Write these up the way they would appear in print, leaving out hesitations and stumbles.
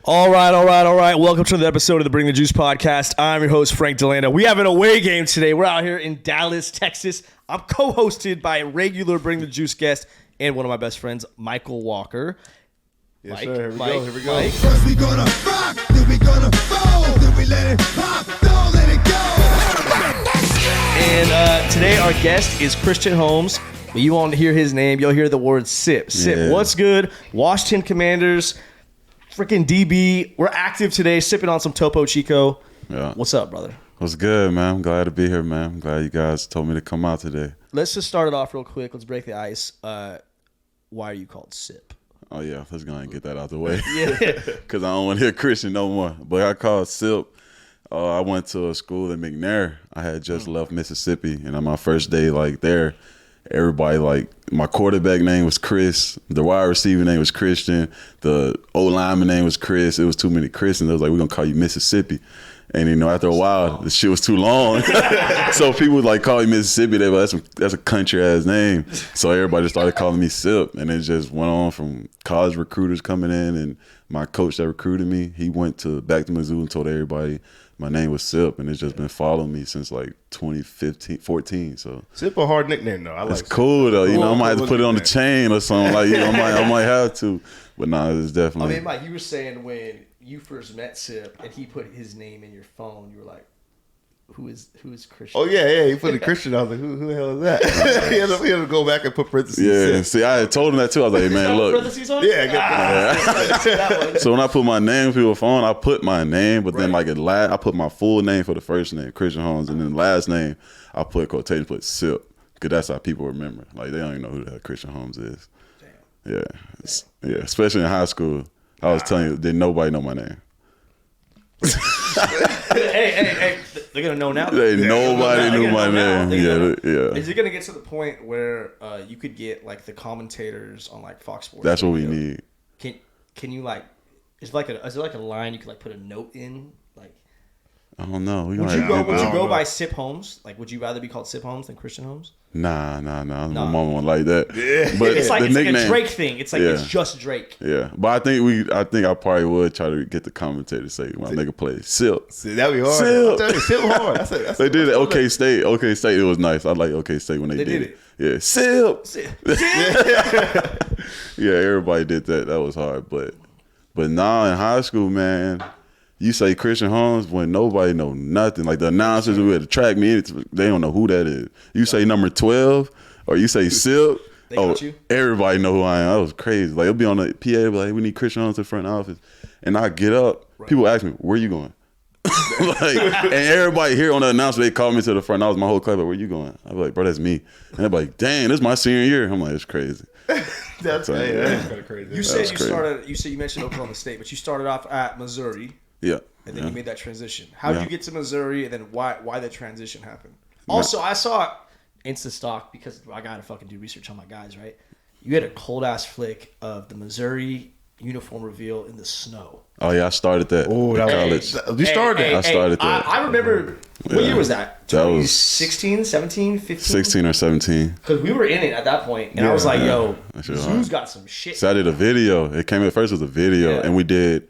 All right. Welcome to the episode of the Bring the Juice podcast. I'm your host, Frank Dalena. We have an away game today. We're out here in Dallas, Texas. I'm co-hosted by a regular Bring the Juice guest and one of my best friends, Mykal Walker. Yes, sir. Here we go. Mike. First we gonna rock, then we gonna fold, then we let it pop, don't let it go. And today our guest is Christian Holmes. But you won't hear his name. You'll hear the word SIP. SIP. Yeah. What's good? Washington Commanders. Freaking DB. We're active today, sipping on some Topo Chico. Yeah. What's up, brother? What's good, man? I'm glad to be here, man. I'm glad you guys told me to come out today. Let's just start it off real quick. Let's break the ice. Why are you called SIP? Oh, yeah. Let's go ahead and get that out the way. Yeah. Because I don't want to hear Christian no more. But I called SIP. I went to a school in McNair. I had just left Mississippi. And on my first day, there, everybody, my quarterback name was Chris. The wide receiver name was Christian. The O-lineman name was Chris. It was too many Chris. And they was like, we're going to call you Mississippi. And, after a while, the shit was too long. So people would, call me Mississippi. They were like, that's a country-ass name. So everybody just started calling me SIP. And it just went on from college recruiters coming in. And my coach that recruited me, he went back to Mizzou and told everybody my name was SIP. And it's just been following me since, 2015, 14. So SIP a hard nickname though. I like it's cool though. I might have to put it on the nickname. chain or something. I might have to. But nah, it's definitely. Mike, you were saying when you first met SIP and he put his name in your phone, you were like, who is Christian? Oh yeah. He put a Christian. I was like, who the hell is that? he had to go back and put parentheses. Yeah, SIP. see, I had told him that too. I was like, hey, man, look. Yeah, I got that. So when I put my name on people's phone, I put my name, but then I put my full name for the first name, Christian Holmes, and then the last name, I put quotation, put SIP, because that's how people remember. They don't even know who the hell Christian Holmes is. Damn. Yeah, especially in high school. I was telling you, didn't nobody know my name. hey, they're gonna know now. Nobody knew my name. Yeah. Is it gonna get to the point where you could get the commentators on Fox Sports? That's what we need. Can you is there a line you could put a note in? I don't know. Would you go by SIP Holmes? Would you rather be called SIP Holmes than Christian Holmes? Nah. My mama won't like that. Yeah. But It's the nickname, a Drake thing. It's it's just Drake. Yeah, but I think I probably would try to get the commentator to say when I make a play, SIP. See, that'd be hard. SIP. I'm telling you, SIP hard. They They did it. OK State. It was nice. I like OK State when they did it. Yeah, SIP. Yeah, everybody did that. That was hard. But now in high school, man, you say Christian Holmes when nobody know nothing. The announcers who had to track me, they don't know who that is. You say number 12 or you say SIP. Got you. Everybody know who I am. That was crazy. It'll be on the PA, hey, we need Christian Holmes to the front office. And I get up, people ask me, where you going? And everybody here on the announcement, they called me to the front office. My whole class, where you going? I'm like, bro, that's me. And they're like, dang, this is my senior year. I'm like, it's crazy. That's kind of crazy. You said you mentioned Oklahoma State, but you started off at Missouri. Yeah. And then you made that transition. How did you get to Missouri, and then why that transition happened? Also, I saw Insta stock because I gotta fucking do research on my guys, right? You had a cold ass flick of the Missouri uniform reveal in the snow. Oh yeah, I started that in college. You started that. I started that. I remember. What year was that? That was 16, 17, 15? 16 or 17. Because we were in it at that point, and I was like, yo, that shit Zoo's got some shit. So I did a video. It came at first as a video, and we did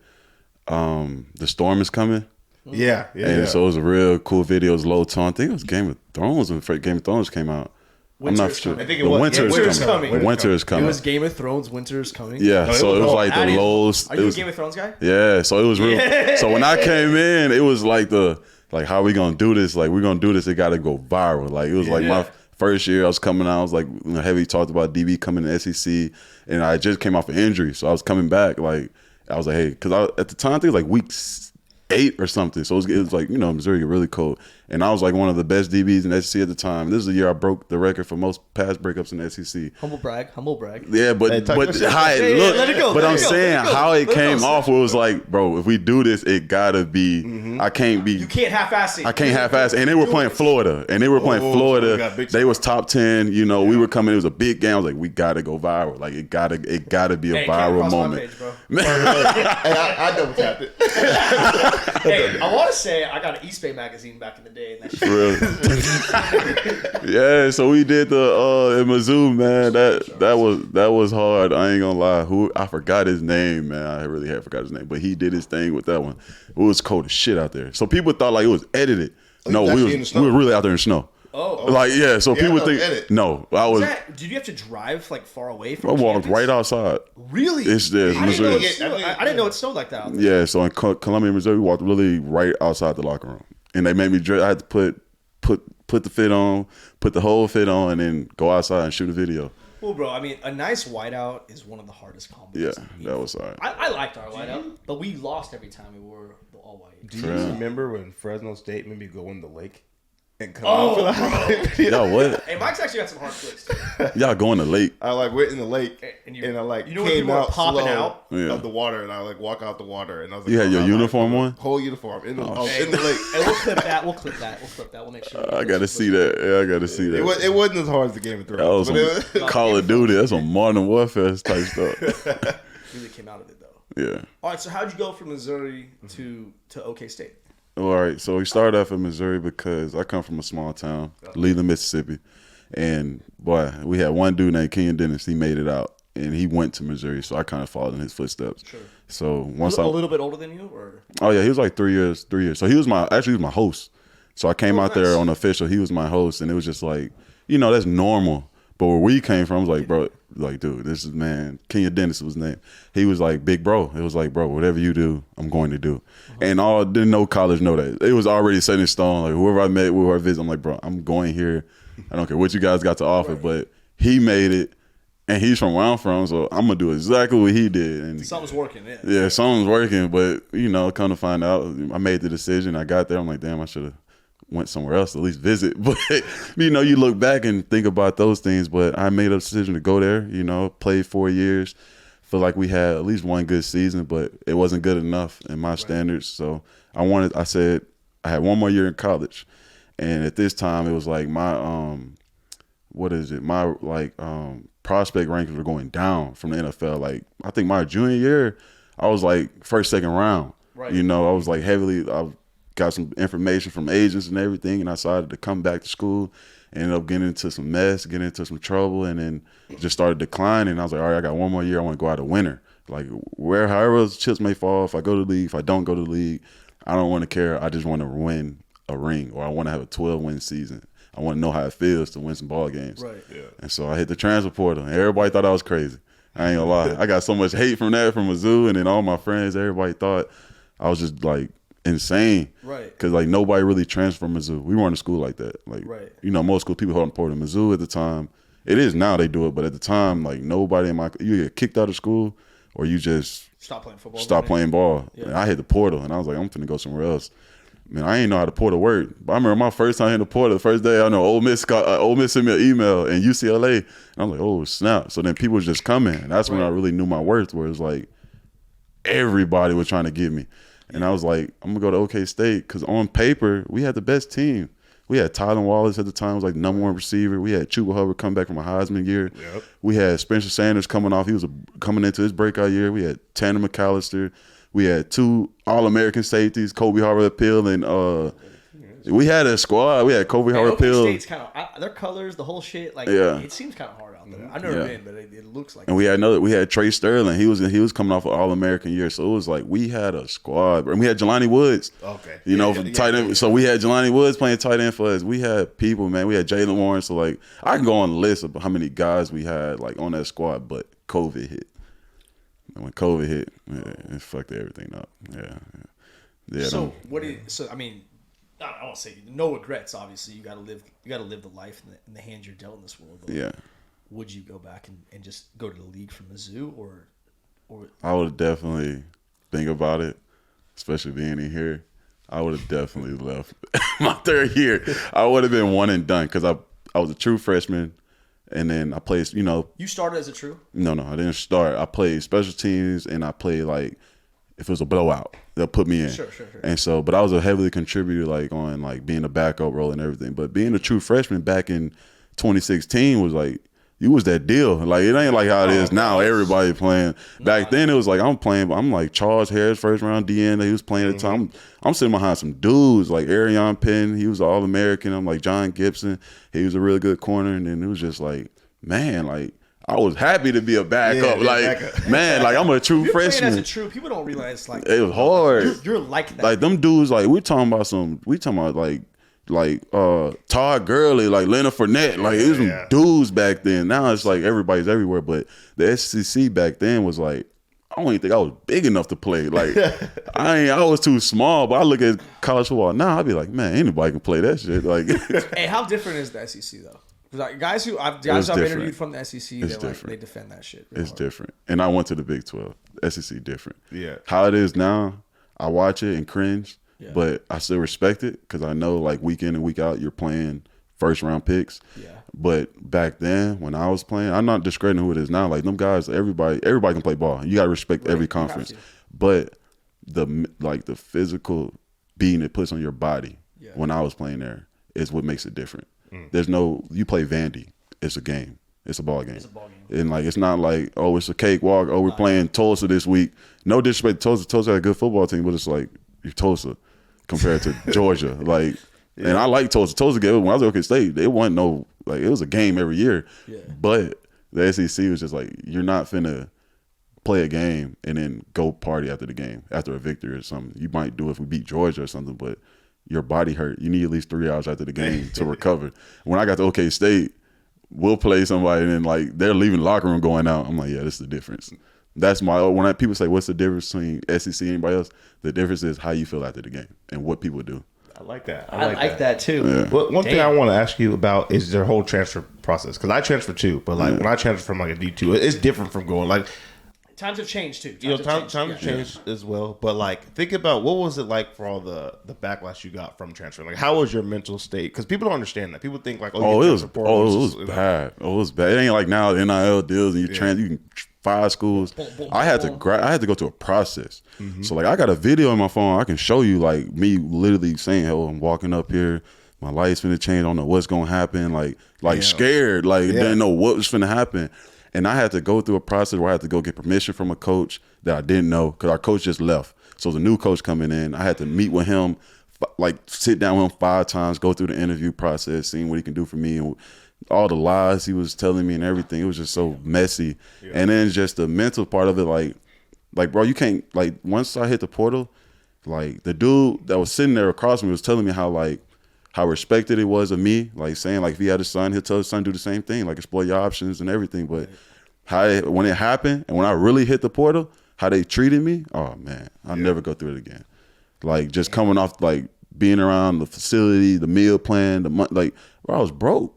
The Storm Is Coming. Yeah. And so it was a real cool video. It was low tone. I think it was Game of Thrones when Game of Thrones came out. I'm not sure. I think it was. Winter is coming. Winter is coming. It was Game of Thrones. Winter is coming. Yeah, so it was like the lows. Are you a Game of Thrones guy? Yeah, so it was real. So when I came in, it was how are we gonna do this? We're gonna do this. It got to go viral. It was my first year. I was coming out. I was heavy talked about DB coming to SEC, and I just came off an injury, so I was coming back. I was like, hey, because at the time I think it was week 8 or something. So it was Missouri get really cold. And I was one of the best DBs in the SEC at the time. This is the year I broke the record for most pass breakups in the SEC. Humble brag. Yeah, but how it looked. Let it go. But I'm saying how it came off. It was bro, if we do this, it gotta be. I can't be. You can't half-ass it. I can't half-ass it. And they were playing Florida. They was top 10. We were coming. It was a big game. I was like, we gotta go viral. It gotta be a viral moment. My page, I double tapped it. Hey, I want to say I got an East Bay magazine back in the day. day. And that For real. Yeah, so we did the in Mizzou, man. That was hard. I ain't gonna lie. I forgot his name, man. I really had forgot his name, but he did his thing with that one. It was cold as shit out there. So people thought like it was edited. No, we were really out there in the snow. Oh, like yeah. So people think edit. no. I was. Did you have to drive like far away from? I walked campus? right outside. Really? It's there, I Missouri. didn't know it snowed like that out there. Yeah, so in Columbia, Missouri, we walked really right outside the locker room, and they made me. I had to put the fit on, put the whole fit on, and then go outside and shoot a video. Well, bro, I mean, a nice whiteout is one of the hardest combos. Yeah, that was all right. I liked our whiteout, but we lost every time we wore the all white. Do you remember when Fresno State made me go in the lake and come out for the highlight? Y'all what? Hey, Mike's actually got some hard flicks too. Y'all going to lake? I like went in the lake and I like you know when came people are out popping slow out of the water and I like walk out the water and I was like, You had your uniform on? Whole uniform in the in the lake. Hey, we'll clip that. We'll make sure. I gotta see that. Yeah, I gotta see that. It wasn't as hard as the Game of Thrones. That was some Call of Duty. That's some Modern Warfare type stuff. Really came out of it though. Yeah. All right, so how'd you go from Missouri to OK State? All right, so we started off in Missouri because I come from a small town, Leland, Mississippi. And, boy, we had one dude named Kenyon Dennis. He made it out, and he went to Missouri, so I kind of followed in his footsteps. Sure. So once a little bit older than you? Or? Oh, yeah, he was like 3 years. So he was my host. So I came out there on official. He was my host, and it was just like, that's normal. But where we came from, I was like, bro, like, dude, this is, man, Kenyon Dennis was his name. He was like, big bro. It was like, bro, whatever you do, I'm going to do. And didn't know college know that. It was already set in stone. Like, whoever I met, whoever I visit, I'm like, bro, I'm going here. I don't care what you guys got to offer, but he made it, and he's from where I'm from, so I'm going to do exactly what he did. And something's working, yeah. Yeah, something's working, but, come to find out, I made the decision. I got there. I'm like, damn, I should have went somewhere else to at least visit. But, you look back and think about those things. But I made a decision to go there, played 4 years. Feel like we had at least one good season, but it wasn't good enough in my standards. So I said I had one more year in college. And at this time, it was like my prospect rankings were going down from the NFL. Like, I think my junior year, I was like first, second round. Right. I was like I got some information from agents and everything, and I decided to come back to school. Ended up getting into some mess, getting into some trouble, and then just started declining. I was like, all right, I got one more year. I want to go out a winner. Like, however those chips may fall, if I go to the league, if I don't go to the league, I don't want to care. I just want to win a ring, or I want to have a 12-win season. I want to know how it feels to win some ball games. Right. Yeah. And so I hit the transfer portal, and everybody thought I was crazy. I ain't gonna lie. I got so much hate from Mizzou, and then all my friends, everybody thought I was just like insane. Right. Because like nobody really transferred from Mizzou. We weren't in school like that. Like, most school people hold important. Mizzou at the time, it is now they do it, but at the time, like nobody you get kicked out of school or you just stop playing football. Stop playing ball. Yeah. And I hit the portal, and I was like, I'm finna go somewhere else. Man, I ain't know how the portal worked. But I remember my first time hitting the portal, the first day, I know Ole Miss sent me an email and UCLA. And I'm like, oh, snap. So then people was just coming. And that's when I really knew my worth, where it was like everybody was trying to get me. And I was like, I'm going to go to OK State because on paper, we had the best team. We had Tylen Wallace at the time, was like number one receiver. We had Chuba Hubbard come back from a Heisman year. Yep. We had Spencer Sanders coming off. He was coming into his breakout year. We had Tanner McAllister. We had 2 All-American safeties, Kobe Harvard-Appeal, and we had a squad. We had Kobe Harvard-Appeal. State's kind of their colors, the whole shit. Like, it seems kind of hard out there. I've never been, but it looks like. And we had Trey Sterling. He was coming off an All-American year, so it was like we had a squad. And we had Jelani Woods. Okay. For tight end. So we had Jelani Woods playing tight end for us. We had people, man. We had Jalen Warren. So like I can go on the list of how many guys we had like on that squad, but COVID hit. And when COVID hit, it fucked everything up. Yeah. So I mean, I won't say no regrets. Obviously, you got to live the life in the hands you're dealt in this world. But would you go back and just go to the league from Mizzou, or? I would definitely think about it, especially being in here. I would have definitely left my third year. I would have been one and done because I was a true freshman. And then I played, You started as a true? No, I didn't start. I played special teams, and I played, like, if it was a blowout, they'll put me in. Sure. And so, but I was a heavily contributor, like, on, like, being a backup role and everything. But being a true freshman back in 2016 was, like, you was that deal. Like it ain't like how it is now. Everybody playing. Back then it was like I'm like Charles Harris, first round DN. He was playing at the time. I'm sitting behind some dudes like Arion Penn. He was an All-American. I'm like John Gibson. He was a really good corner. And then it was just like, man, like I was happy to be a backup. Man, like I'm a true freshman. As a true, people don't realize like it was hard. You're like that. Like them dudes, like we talking about Todd Gurley, like Leonard Fournette, like it was some dudes back then. Now it's like everybody's everywhere, but the SEC back then was like, I don't even think I was big enough to play. Like I was too small. But I look at college football now, I'd be like, man, anybody can play that shit. Like, hey, how different is the SEC though? Like guys I've interviewed from the SEC, they defend that shit. It's different. And I went to the Big 12. SEC different. Yeah. How it is now, I watch it and cringe. Yeah. But I still respect it because I know like week in and week out you're playing first round picks. Yeah. But back then when I was playing, I'm not discrediting who it is now. Like them guys, everybody can play ball. You gotta respect every conference. But the physical beating it puts on your body when I was playing there is what makes it different. There's you play Vandy. It's a game. It's a ball game. And like it's not like, oh, it's a cakewalk. Oh, we're playing Tulsa this week. No disrespect to Tulsa. Tulsa had a good football team, but it's like you're Tulsa compared to Georgia. Like, and I like Tulsa. Tulsa gave when I was at OK State, it wasn't it was a game every year. Yeah. But the SEC was just like, you're not finna play a game and then go party after the game, after a victory or something. You might do it if we beat Georgia or something, but your body hurt. You need at least 3 hours after the game to recover. When I got to OK State, we'll play somebody and then like they're leaving the locker room going out. I'm like, yeah, this is the difference. That's when people say, what's the difference between SEC and anybody else? The difference is how you feel after the game and what people do. I like that. I like that too. Yeah. Well, one thing I want to ask you about is their whole transfer process. Because I transferred too, but like when I transferred from like a D2, it's different from going like. Times have changed too. Times have changed as well. But like, think about what was it like for all the backlash you got from transferring. Like, how was your mental state? Because people don't understand that. People think like, it was bad. It was bad. It ain't like now NIL deals and you can 5 schools. I had to go through a process. Mm-hmm. So like, I got a video on my phone. I can show you like me literally saying, "Oh, I'm walking up here. My life's finna change. I don't know what's gonna happen." Like scared. Like didn't know what was finna happen. And I had to go through a process where I had to go get permission from a coach that I didn't know because our coach just left. So the new coach coming in, I had to meet with him, like sit down with him 5 times, go through the interview process, seeing what he can do for me and all the lies he was telling me and everything. It was just so messy. Yeah. And then just the mental part of it, like bro, you can't, like once I hit the portal, like the dude that was sitting there across from me was telling me how respected it was of me, like saying like if he had a son, he'll tell his son do the same thing, like explore your options and everything. But when it happened and when I really hit the portal, how they treated me, oh man, I'll never go through it again. Like just coming off like being around the facility, the meal plan, the month, like bro, I was broke,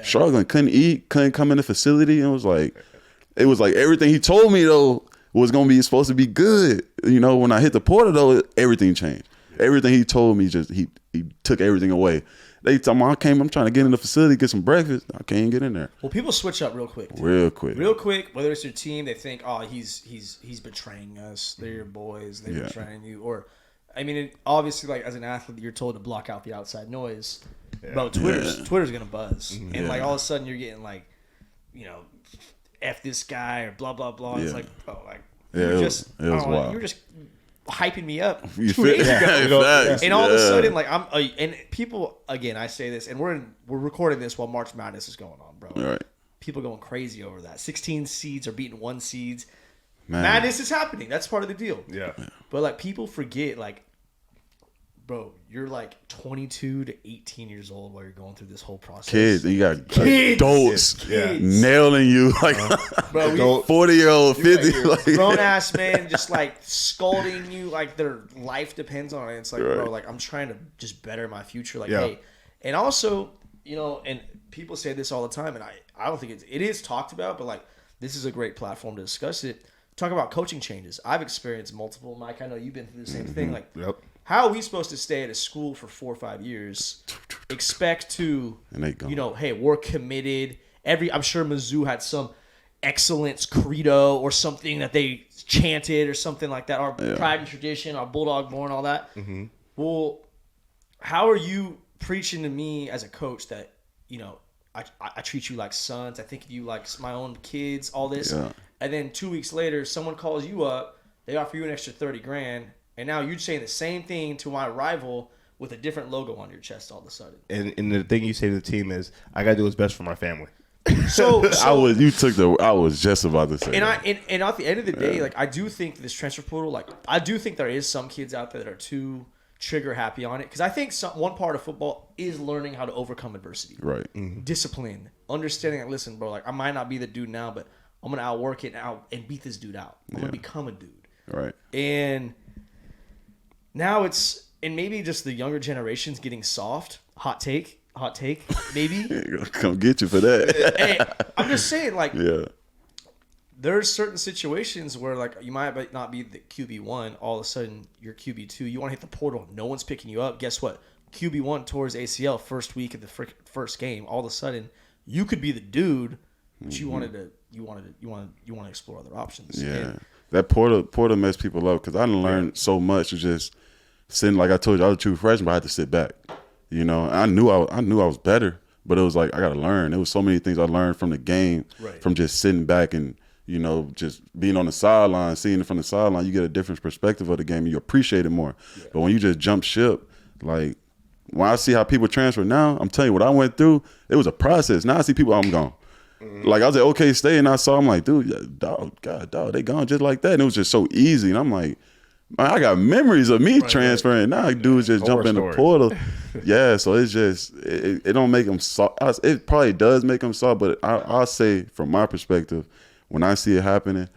struggling, couldn't eat, couldn't come in the facility, and it was like everything he told me though was supposed to be good. You know, when I hit the portal though, everything changed. Everything he told me, just he took everything away. They told me I'm trying to get in the facility, get some breakfast. I can't get in there. Well, people switch up real quick. Too. Real quick. Whether it's your team, they think, oh, he's betraying us. They're your boys. They're betraying you. Or, I mean, obviously, like as an athlete, you're told to block out the outside noise. Yeah. But Twitter's gonna buzz, and like all of a sudden you're getting like, you know, F this guy or blah blah blah. Yeah. It's like, oh, like it was wild. You were just hyping me up 2 days ago, and all of a sudden, like and people again, I say this, and we're recording this while March Madness is going on, bro. Right. People going crazy over that. 16 seeds are beating 1 seeds. Madness is happening. That's part of the deal. Yeah. But like people forget, like, bro, you're like 22 to 18 years old while you're going through this whole process. Kids, and you got adults nailing you like bro, 40-year-old, 50, like grown ass man just like scolding you like their life depends on it. It's like, bro, like I'm trying to just better my future. Like, hey, and also, you know, and people say this all the time, and I don't think it is talked about, but like this is a great platform to discuss it. Talk about coaching changes. I've experienced multiple. Mike, I know you've been through the same thing. Like, how are we supposed to stay at a school for 4 or 5 years, expect to, you know, hey, we're committed. I'm sure Mizzou had some excellence credo or something that they chanted or something like that. Our pride and tradition, our Bulldog born, all that. Mm-hmm. Well, how are you preaching to me as a coach that, you know, I treat you like sons. I think of you like my own kids. All this, Yeah. and then 2 weeks later, someone calls you up. They offer you an extra $30,000, and now you're saying the same thing to my rival with a different logo on your chest. All of a sudden, And the thing you say to the team is, I gotta do what's best for my family. so I was just about to say. and that. and at the end of the day, like I do think this transfer portal, like I do think there is some kids out there that are too trigger happy on it, because I think one part of football is learning how to overcome adversity, Right. discipline, understanding that. Listen, bro, like I might not be the dude now, but I'm gonna outwork it and beat this dude out. I'm gonna become a dude. Right. And now and maybe just the younger generation's getting soft. Hot take, maybe. Come get you for that. Hey, I'm just saying, like, Yeah. there's certain situations where, like, you might not be the QB1. All of a sudden, you're QB2. You want to hit the portal. No one's picking you up. Guess what? QB1 towards ACL first week of the first game. All of a sudden, you could be the dude, but you want to explore other options. Yeah. And That portal messed people up because I done learned so much of just sitting. Like I told you, I was a true freshman, but I had to sit back. You know, I knew I was better, but it was like I got to learn. There was so many things I learned from the game, from just sitting back and, you know, just being on the sideline, seeing it from the sideline. You get a different perspective of the game and you appreciate it more. Yeah. But when you just jump ship, like when I see how people transfer now, I'm telling you what I went through, it was a process. Now I see people, I'm gone. Like I was at OK State and I saw, I'm like, dude, dog, they gone just like that. And it was just so easy. And I'm like, man, I got memories of me transferring. Now dudes just jump in the portal. Yeah, so it's just, it don't make them soft. It probably does make them soft, but I'll say from my perspective, when I see it happening,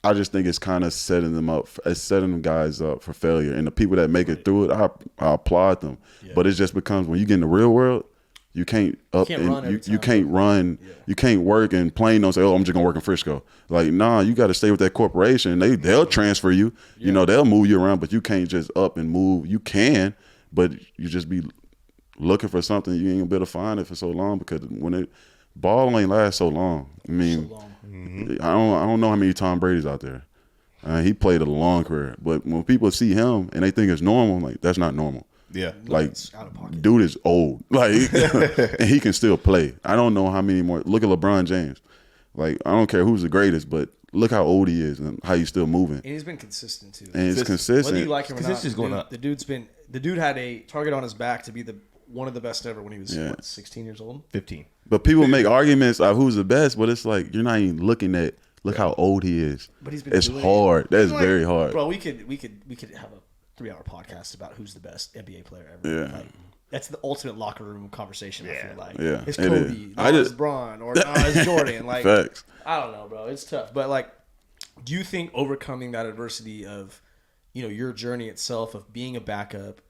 I just think it's kind of setting them guys up for failure. And the people that make it through it, I applaud them. Yeah. But it just becomes, when you get in the real world, you can't you can't run, you can't work, and plain don't say, oh, I'm just gonna work in Frisco. Like, nah, you got to stay with that corporation. They'll transfer you, you know, they'll move you around, but you can't just up and move. You can, but you just be looking for something, you ain't gonna be able to find it for so long, because when ball ain't last so long. I mean, I don't know how many Tom Brady's out there. He played a long career, but when people see him and they think it's normal, like, that's not normal. Yeah, like, dude is old, like, and he can still play. I don't know how many more. Look at LeBron James. Like, I don't care who's the greatest, but look how old he is and how he's still moving. And he's been consistent too. And it's consistent. Whether you like him or not, going up. The dude had a target on his back to be one of the best ever when he was 16 years old, 15. But people make arguments of who's the best, but it's like you're not even looking at. Look how old he is. But he's been. It's hard. That's very hard, bro. We could have a 3-hour podcast about who's the best NBA player ever. Yeah. Like, that's the ultimate locker room conversation. I feel like. Yeah. It's Kobe, it's LeBron, or it's Jordan. Like, facts. I don't know, bro. It's tough. But like, do you think overcoming that adversity of, you know, your journey itself of being a backup,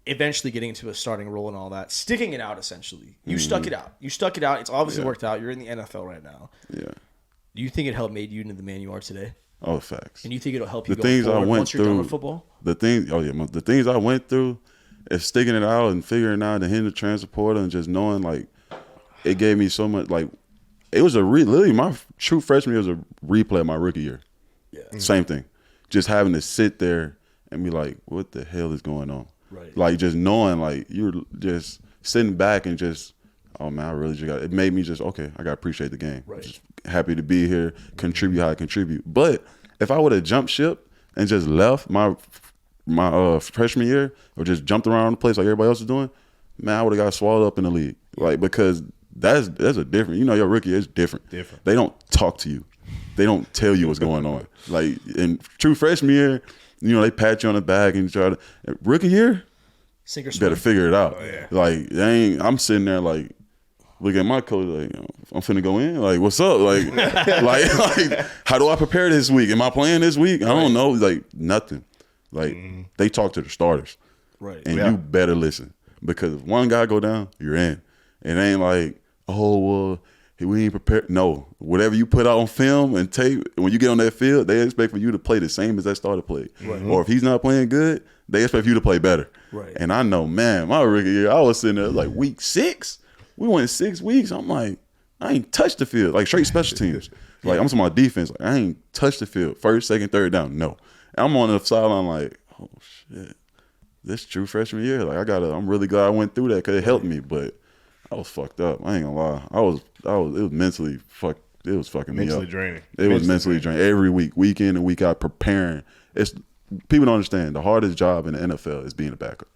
eventually getting into a starting role and all that, sticking it out essentially. You stuck it out. It's obviously worked out. You're in the NFL right now. Yeah. Do you think it helped made you into the man you are today? Oh, facts. And you think it'll help you the things I went once you're through, done with football? The things I went through, is sticking it out and figuring out and hitting the transfer portal and just knowing, like, it gave me so much, like, it was literally my true freshman year was a replay of my rookie year. Yeah. Same thing. Just having to sit there and be like, what the hell is going on? Right. Like, just knowing, like, you're just sitting back and just, oh, man, I really just got it. Made me just, okay, I got to appreciate the game. Right. Just happy to be here, contribute how I contribute. But if I would have jumped ship and just left my freshman year or just jumped around the place like everybody else is doing, man, I would have got swallowed up in the league. Like, because that's a different, you know, your rookie is different. They don't talk to you. They don't tell you what's going on. Like, in true freshman year, you know, they pat you on the back and try to. Rookie year, sink or swim. Better figure it out. Oh, yeah. Like, I'm sitting there like, look at my coach, like, I'm finna go in. Like, what's up? Like, like, how do I prepare this week? Am I playing this week? I don't know. Like, nothing. Like, they talk to the starters. Right. And you better listen. Because if one guy go down, you're in. It ain't like, oh, well, we ain't prepared. No. Whatever you put out on film and tape, when you get on that field, they expect for you to play the same as that starter played. Right. Or if he's not playing good, they expect you to play better. Right. And I know, man, my rookie year, I was sitting there like week 6. We went 6 weeks. I'm like, I ain't touched the field. Like, straight special teams. Like, I'm talking about defense. Like, I ain't touched the field. First, second, third down. No. And I'm on the sideline like, oh, shit. This true freshman year. Like, I'm really glad I went through that because it helped me. But I was fucked up. I ain't gonna lie. It was mentally fucked. It was fucking me up. Mentally draining. It was mentally draining. Every week in and week out, preparing. People don't understand. The hardest job in the NFL is being a backup.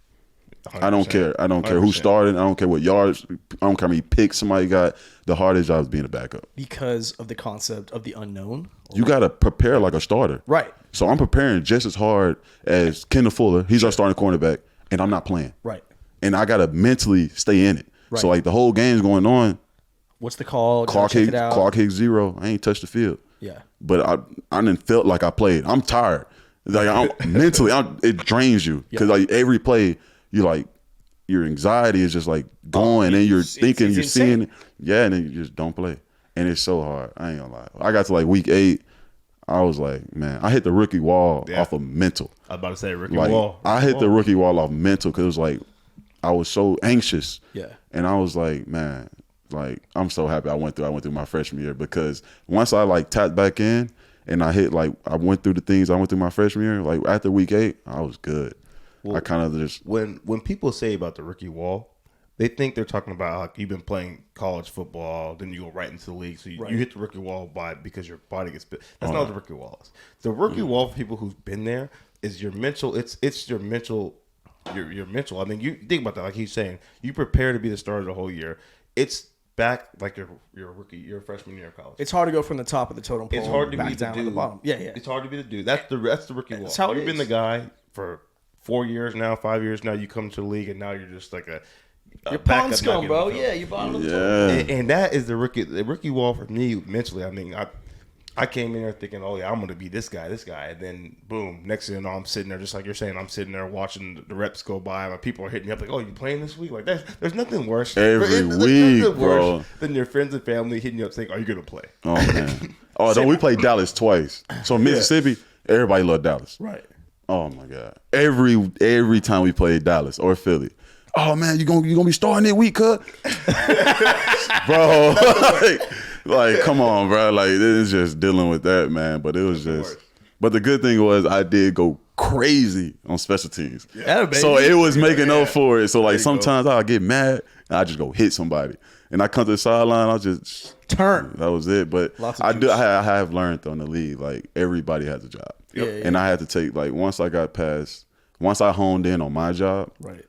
100%. I don't care. I don't care who started. I don't care what yards. I don't care how many picks somebody got. The hardest job is being a backup. Because of the concept of the unknown. You got to prepare like a starter. Right. So I'm preparing just as hard as Kendall Fuller. He's our starting cornerback, and I'm not playing. Right. And I got to mentally stay in it. Right. So, like, the whole game's going on. What's the call? Clark Hicks 0. I ain't touched the field. Yeah. But I didn't felt like I played. I'm tired. Like, mentally, it drains you. Because, like, every play, you like, your anxiety is just, like, going. And you're thinking, you're seeing it. Yeah, and then you just don't play. And it's so hard. I ain't gonna lie. I got to, like, week 8. I was like, man, I hit the rookie wall off of mental. I was about to say rookie wall. I hit the rookie wall off mental because it was like, I was so anxious. Yeah. And I was like, man, like, I'm so happy I went through my freshman year, because once I like tapped back in and I hit, like, I went through the things I went through my freshman year, like after week 8, I was good. Well, I kind of just. When people say about the rookie wall, they think they're talking about like you've been playing college football, then you go right into the league. So you hit the rookie wall because your body gets bit. That's not what the rookie wall is. The rookie wall for people who've been there is your mental. It's your mental. Your mental. I mean, you think about that. Like he's saying, you prepare to be the starter the whole year. It's back like your rookie, your freshman year of college. It's hard to go from the top of the totem pole. It's hard to back be down the dude. To the bottom. Yeah. It's hard to be the dude. That's the rookie wall. That's how You've been the guy for 4 years now, 5 years now. You come to the league and now you're just like you're pond scum, bro. Yeah, you bottom of the top. And that is the rookie wall for me mentally. I mean, I came in there thinking, oh yeah, I'm gonna be this guy, and then boom, next thing you know, I'm sitting there just like you're saying. I'm sitting there watching the reps go by. My people are hitting me up like, oh, you playing this week? Like there's nothing worse every week, bro, than your friends and family hitting you up saying, are you gonna play? Oh man, we played Dallas twice. So Mississippi, everybody loved Dallas. Right. Oh my God, every time we played Dallas or Philly. Oh man, you gonna be starting that week, cuz? Bro, like, come on, bro. Like, this is just dealing with that, man. But it was just. But the good thing was I did go crazy on special teams. Yeah, baby. So it was making up for it. So like sometimes I'll get mad and I just go hit somebody, and I come to the sideline. I'll just turn. That was it. But I have learned though in the league, like everybody has a job. Yeah, and I had to take once I honed in on my job. Right.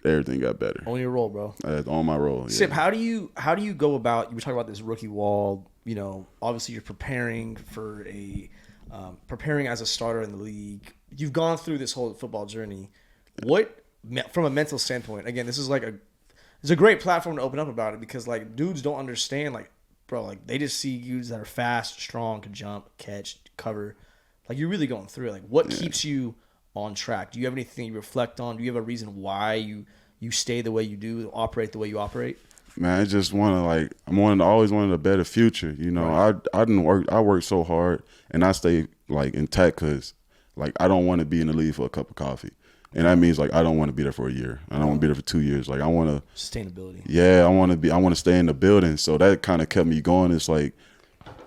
Everything got better. On your roll, bro. On my roll. Yeah. Sip, how do you go about? You were talking about this rookie wall. You know, obviously you're preparing for preparing as a starter in the league. You've gone through this whole football journey. What, from a mental standpoint? Again, this is it's a great platform to open up about it, because like dudes don't understand. Like, bro, like they just see dudes that are fast, strong, can jump, catch, cover. Like you're really going through it. Like, what keeps you on track? Do you have anything you reflect on? Do you have a reason why you stay the way you do, operate the way you operate? Man, I just want to always wanted a better future. You know, right. I worked so hard, and I stay like intact because like I don't want to be in the league for a cup of coffee, and that means like I don't want to be there for a year. I don't want to be there for 2 years. Like I want to sustainability. Yeah, I want to stay in the building. So that kind of kept me going. It's like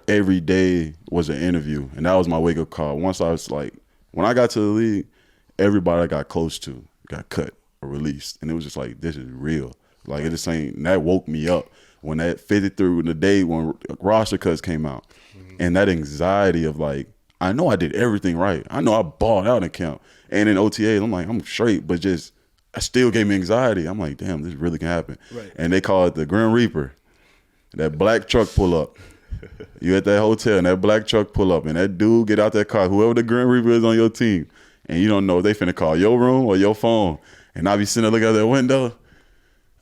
every day was an interview, and that was my wake up call. Once I was like, when I got to the league, everybody I got close to got cut or released. And it was just like, this is real. Like, it just ain't, that woke me up when that fitted through the day when roster cuts came out. Mm-hmm. And that anxiety of like, I know I did everything right. I know I balled out in camp. And in OTAs, I'm like, I'm straight, but just, I still gave me anxiety. I'm like, damn, this really can happen. Right. And they call it the Grim Reaper. That black truck pull up. You at that hotel and that black truck pull up and that dude get out that car, whoever the Grim Reaper is on your team, and you don't know if they finna call your room or your phone. And I be sitting there looking out that window.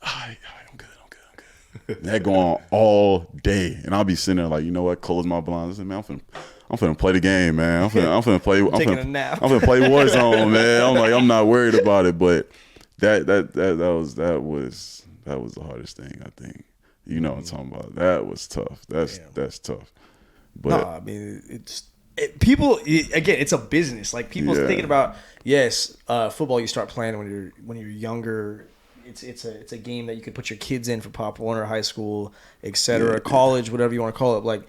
I'm good. That go on all day. And I'll be sitting there like, you know what, close my blinds. I said, man, I'm finna play the game, man. I'm finna play. I'm finna play Warzone, man. I'm like, I'm not worried about it. But that was the hardest thing, I think. You know what I'm talking about. That was tough. That's tough. But I mean, people, again, it's a business. Like people thinking about, football. You start playing when you're younger. It's a game that you could put your kids in for Pop Warner, high school, etc., college, whatever you want to call it. Like,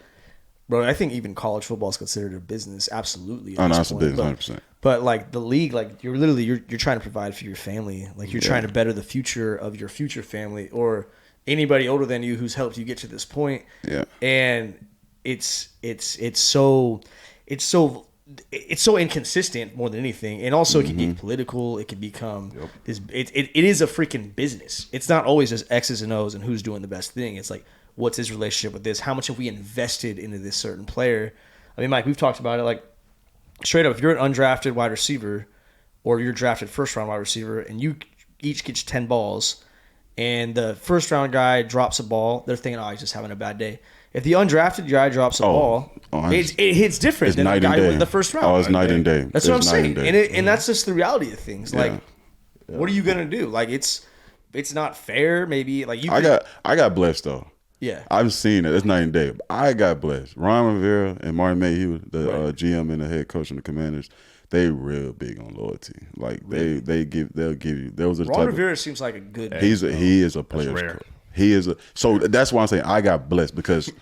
bro, I think even college football is considered a business. Absolutely, it's a business, 100%. But like the league, like you're literally you're trying to provide for your family. Like you're trying to better the future of your future family, or anybody older than you who's helped you get to this point. Yeah. And it's so inconsistent more than anything, and also it can get political. It can become this. It is a freaking business. It's not always just X's and O's and who's doing the best thing. It's like, what's his relationship with this? How much have we invested into this certain player? I mean, Mike, we've talked about it. Like, straight up, if you're an undrafted wide receiver, or you're drafted first round wide receiver, and you each get 10 balls, and the first round guy drops a ball, they're thinking, oh, he's just having a bad day. If the undrafted guy drops a ball, it hits different than the guy with the first round. Oh, it's night and day. That's what I'm saying. And that's just the reality of things. Like, what are you gonna do? Like, it's not fair. Maybe like you. I got blessed though. Yeah, I've seen it. It's night and day. I got blessed. Ron Rivera and Martin Mayhew, the GM and the head coach and the Commanders, they real big on loyalty. Like they'll give you. There was a Ron Rivera seems like a good. He is a player's coach. He is so that's why I'm saying I got blessed, because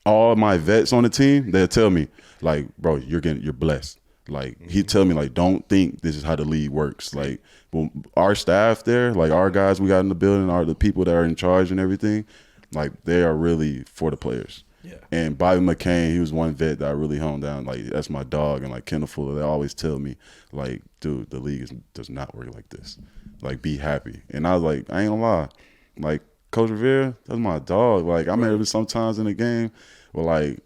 all my vets on the team, they'll tell me like, bro, you're blessed. Like he tell me like, don't think this is how the league works. Like, well, our staff there, like our guys we got in the building, are the people that are in charge and everything. Like they are really for the players. Yeah. And Bobby McCain, he was one vet that I really honed down. Like that's my dog. And like Kendall Fuller, they always tell me like, dude, the league does not work like this. Like be happy. And I was like, I ain't gonna lie, like Coach Rivera, that's my dog. Like I remember sometimes in the game, where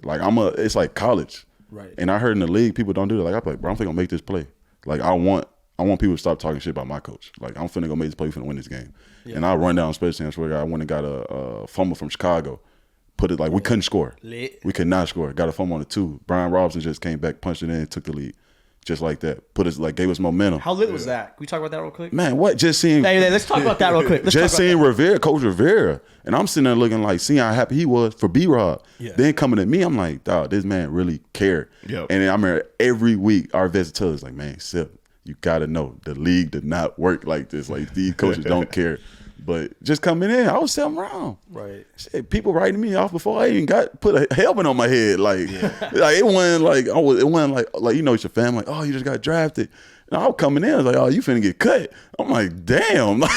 it's like college. Right. And I heard in the league people don't do that. Like I'm like, bro, I'm finna go make this play. Like I want people to stop talking shit about my coach. Like I'm finna go make this play, we finna win this game. Yeah. And I run down special teams where I went and got a fumble from Chicago. Put it like we couldn't score. Lit. We could not score. Got a fumble on the 2. Brian Robinson just came back, punched it in, and took the lead. Just like that. Gave us momentum. How lit was that? Can we talk about that real quick? Man, what? Just seeing. Hey, let's talk about that real quick. Seeing Rivera, Coach Rivera. And I'm sitting there looking like, seeing how happy he was for B-Rob. Yeah. Then coming at me, I'm like, dog, this man really cared. Yep. And then I remember every week our vets tell us, like, man, Sip, you got to know, the league did not work like this. Like, these coaches don't care. But just coming in, I was selling around. Right. Shit, people writing me off before I even put a helmet on my head. Like, like it wasn't like you know, it's your family. Like, oh, you just got drafted. And I was coming in, I was like, oh, you finna get cut. I'm like, damn. Like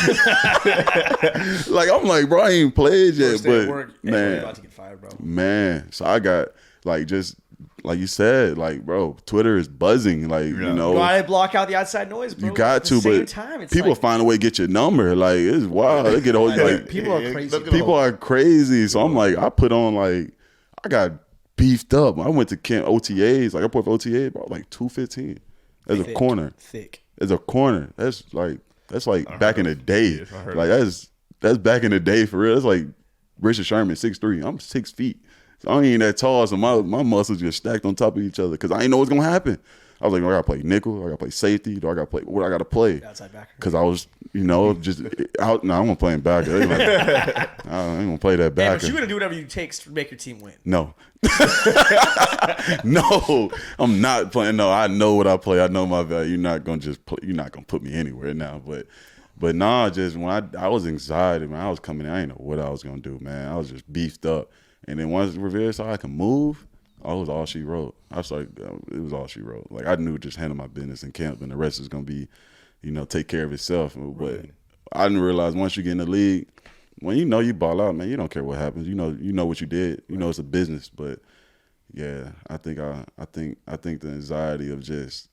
I'm like, bro, I ain't played yet, but man, about to get fired, bro. Man, so I got like just. Like you said, like, bro, Twitter is buzzing. Like, you know. You gotta block out the outside noise, bro. You got to, but people find a way to get your number. Like, it's wild. They get old. Like, people are crazy. People are crazy. So I'm like, I put on, like, I got beefed up. I went to camp OTAs. Like, I put for OTAs, bro, like 215 as a corner. Thick. As a corner. That's like back in the day. Like, that's back in the day for real. That's like Richard Sherman, 6'3". I'm 6 feet. So I ain't even that tall, so my muscles just stacked on top of each other because I didn't know what's gonna happen. I was like, do I gotta play nickel? Do I gotta play safety? Do I gotta play what I gotta play? Outside backer. Because I was, just out. No, I'm gonna play backer. Like, I ain't gonna play that backer. But you're gonna do whatever you take to make your team win. No, no, I'm not playing. No, I know what I play. I know my value. You're not gonna just play. You're not gonna put me anywhere now. But nah, just when I was anxiety, man. I was coming in. I didn't know what I was gonna do, man. I was just beefed up. And then once Rivera saw I can move, it was all she wrote. It was all she wrote. Like I knew just handle my business in camp, and the rest is gonna be, take care of itself. But I didn't realize once you get in the league, when you ball out, man, you don't care what happens. You know what you did. You know it's a business. But yeah, I think the anxiety of just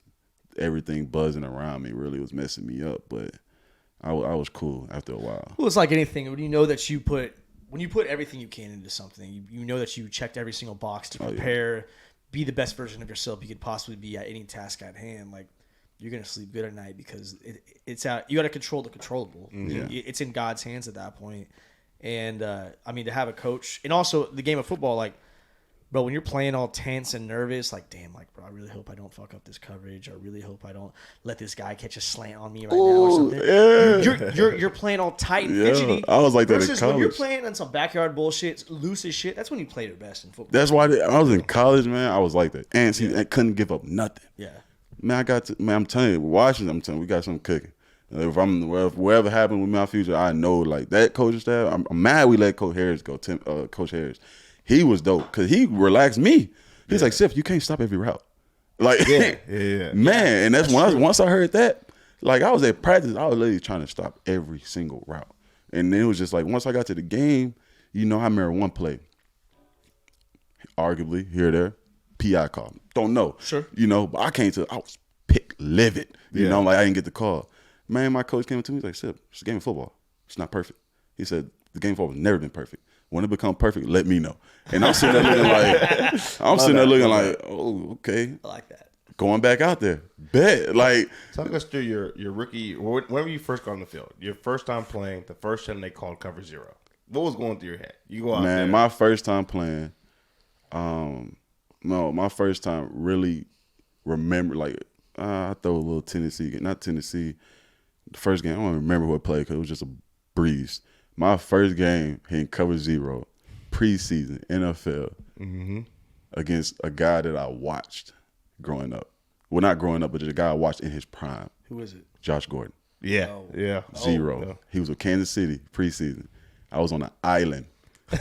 everything buzzing around me really was messing me up. But I was cool after a while. Well, it's like anything. When you know that when you put everything you can into something, you know that you checked every single box to prepare, be the best version of yourself you could possibly be at any task at hand. Like you're gonna sleep good at night because it's out. You got to control the controllable. Yeah. It's in God's hands at that point. And I mean, to have a coach, and also the game of football, like, bro, when you're playing all tense and nervous, like, damn, like, bro, I really hope I don't fuck up this coverage. I really hope I don't let this guy catch a slant on me right now or something. Yeah. You're playing all tight and fidgety. I was like that in college. When you're playing on some backyard bullshit, loose as shit, that's when you play your best in football. That's why I was in college, man. I was like that. And see, I couldn't give up nothing. Yeah. Man, I'm telling you, Washington, we got something cooking. If wherever happened with my future, I know, like, that coaching staff, I'm mad we let Coach Harris go, Coach Harris. He was dope because he relaxed me. He's like, Sif, you can't stop every route. Like, man, and that's once I heard that, like, I was at practice, I was literally trying to stop every single route. And then it was just like, once I got to the game, I remember one play. Arguably, here or there, PI call. Don't know. Sure. But I came to, I was livid. I'm like, I didn't get the call. Man, my coach came to me, he's like, Sip, it's a game of football. It's not perfect. He said, the game of football has never been perfect. When it becomes perfect, let me know. And I'm sitting there looking like, oh, okay. I like that. Going back out there. Bet. Like, talk us through your rookie, whenever you first got on the field, your first time playing, the first time they called cover 0. What was going through your head? You go out there. Man, my first time playing, my first time really remember, like, I throw a little Tennessee, not Tennessee. The first game, I don't remember who I played because it was just a breeze. My first game hitting cover 0, preseason, NFL, against a guy that I watched growing up. Well, not growing up, but just a guy I watched in his prime. Who is it? Josh Gordon. Yeah. 0. Yeah. He was with Kansas City preseason. I was on an island.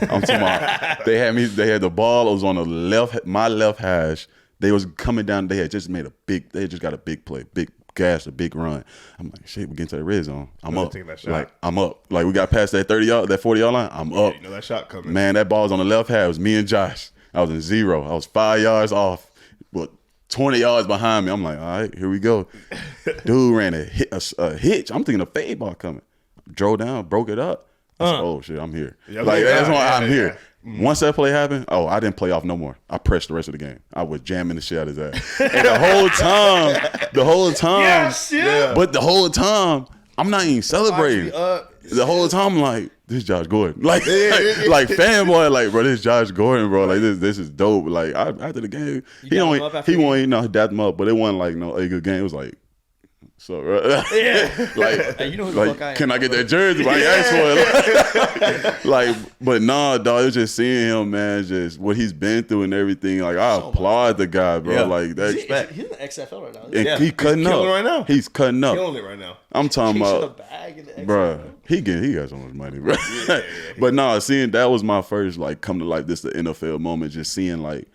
I'm talking about, they had the ball. It was on my left hash. They was coming down. They had just got a big play, big gas, a big run. I'm like, shit, we getting to the red zone. I'm up. Take that shot. Like, I'm up. Like, we got past that 30-yard, that 40-yard line. I'm up. You know that shot coming. Man, that ball was on the left half. It was me and Josh. I was in 0. I was 5 yards off, but 20 yards behind me. I'm like, all right, here we go. Dude ran a hitch. I'm thinking a fade ball coming. Drove down, broke it up. I said, oh, shit, I'm here. Yeah, That's why I'm here. Once that play happened, I didn't play off no more. I pressed the rest of the game. I was jamming the shit out of his ass. And the whole time, Yes, yeah. but the whole time, I'm not even celebrating. The whole time, I'm like, this is Josh Gordon. Like fanboy, like, bro, this is Josh Gordon, bro. Like, this is dope. Like, after the game, he won't, dap him up, but it wasn't like a good game. It was like, so, Yeah. like, hey, you know who the fuck I am. Can I get that jersey? I ain't asked for it. Like, but nah, dog, it was just seeing him, man, just what he's been through and everything. Like, I applaud the guy, bro. Yeah. like that. He's in the XFL right now. And he cutting up. Killing it right now. He's cutting up. Killing it right now. I'm talking Chasing about, the bag in the XFL. bro. He got so much money, bro. But nah, seeing that was my first like come to life. This the NFL moment. Just seeing like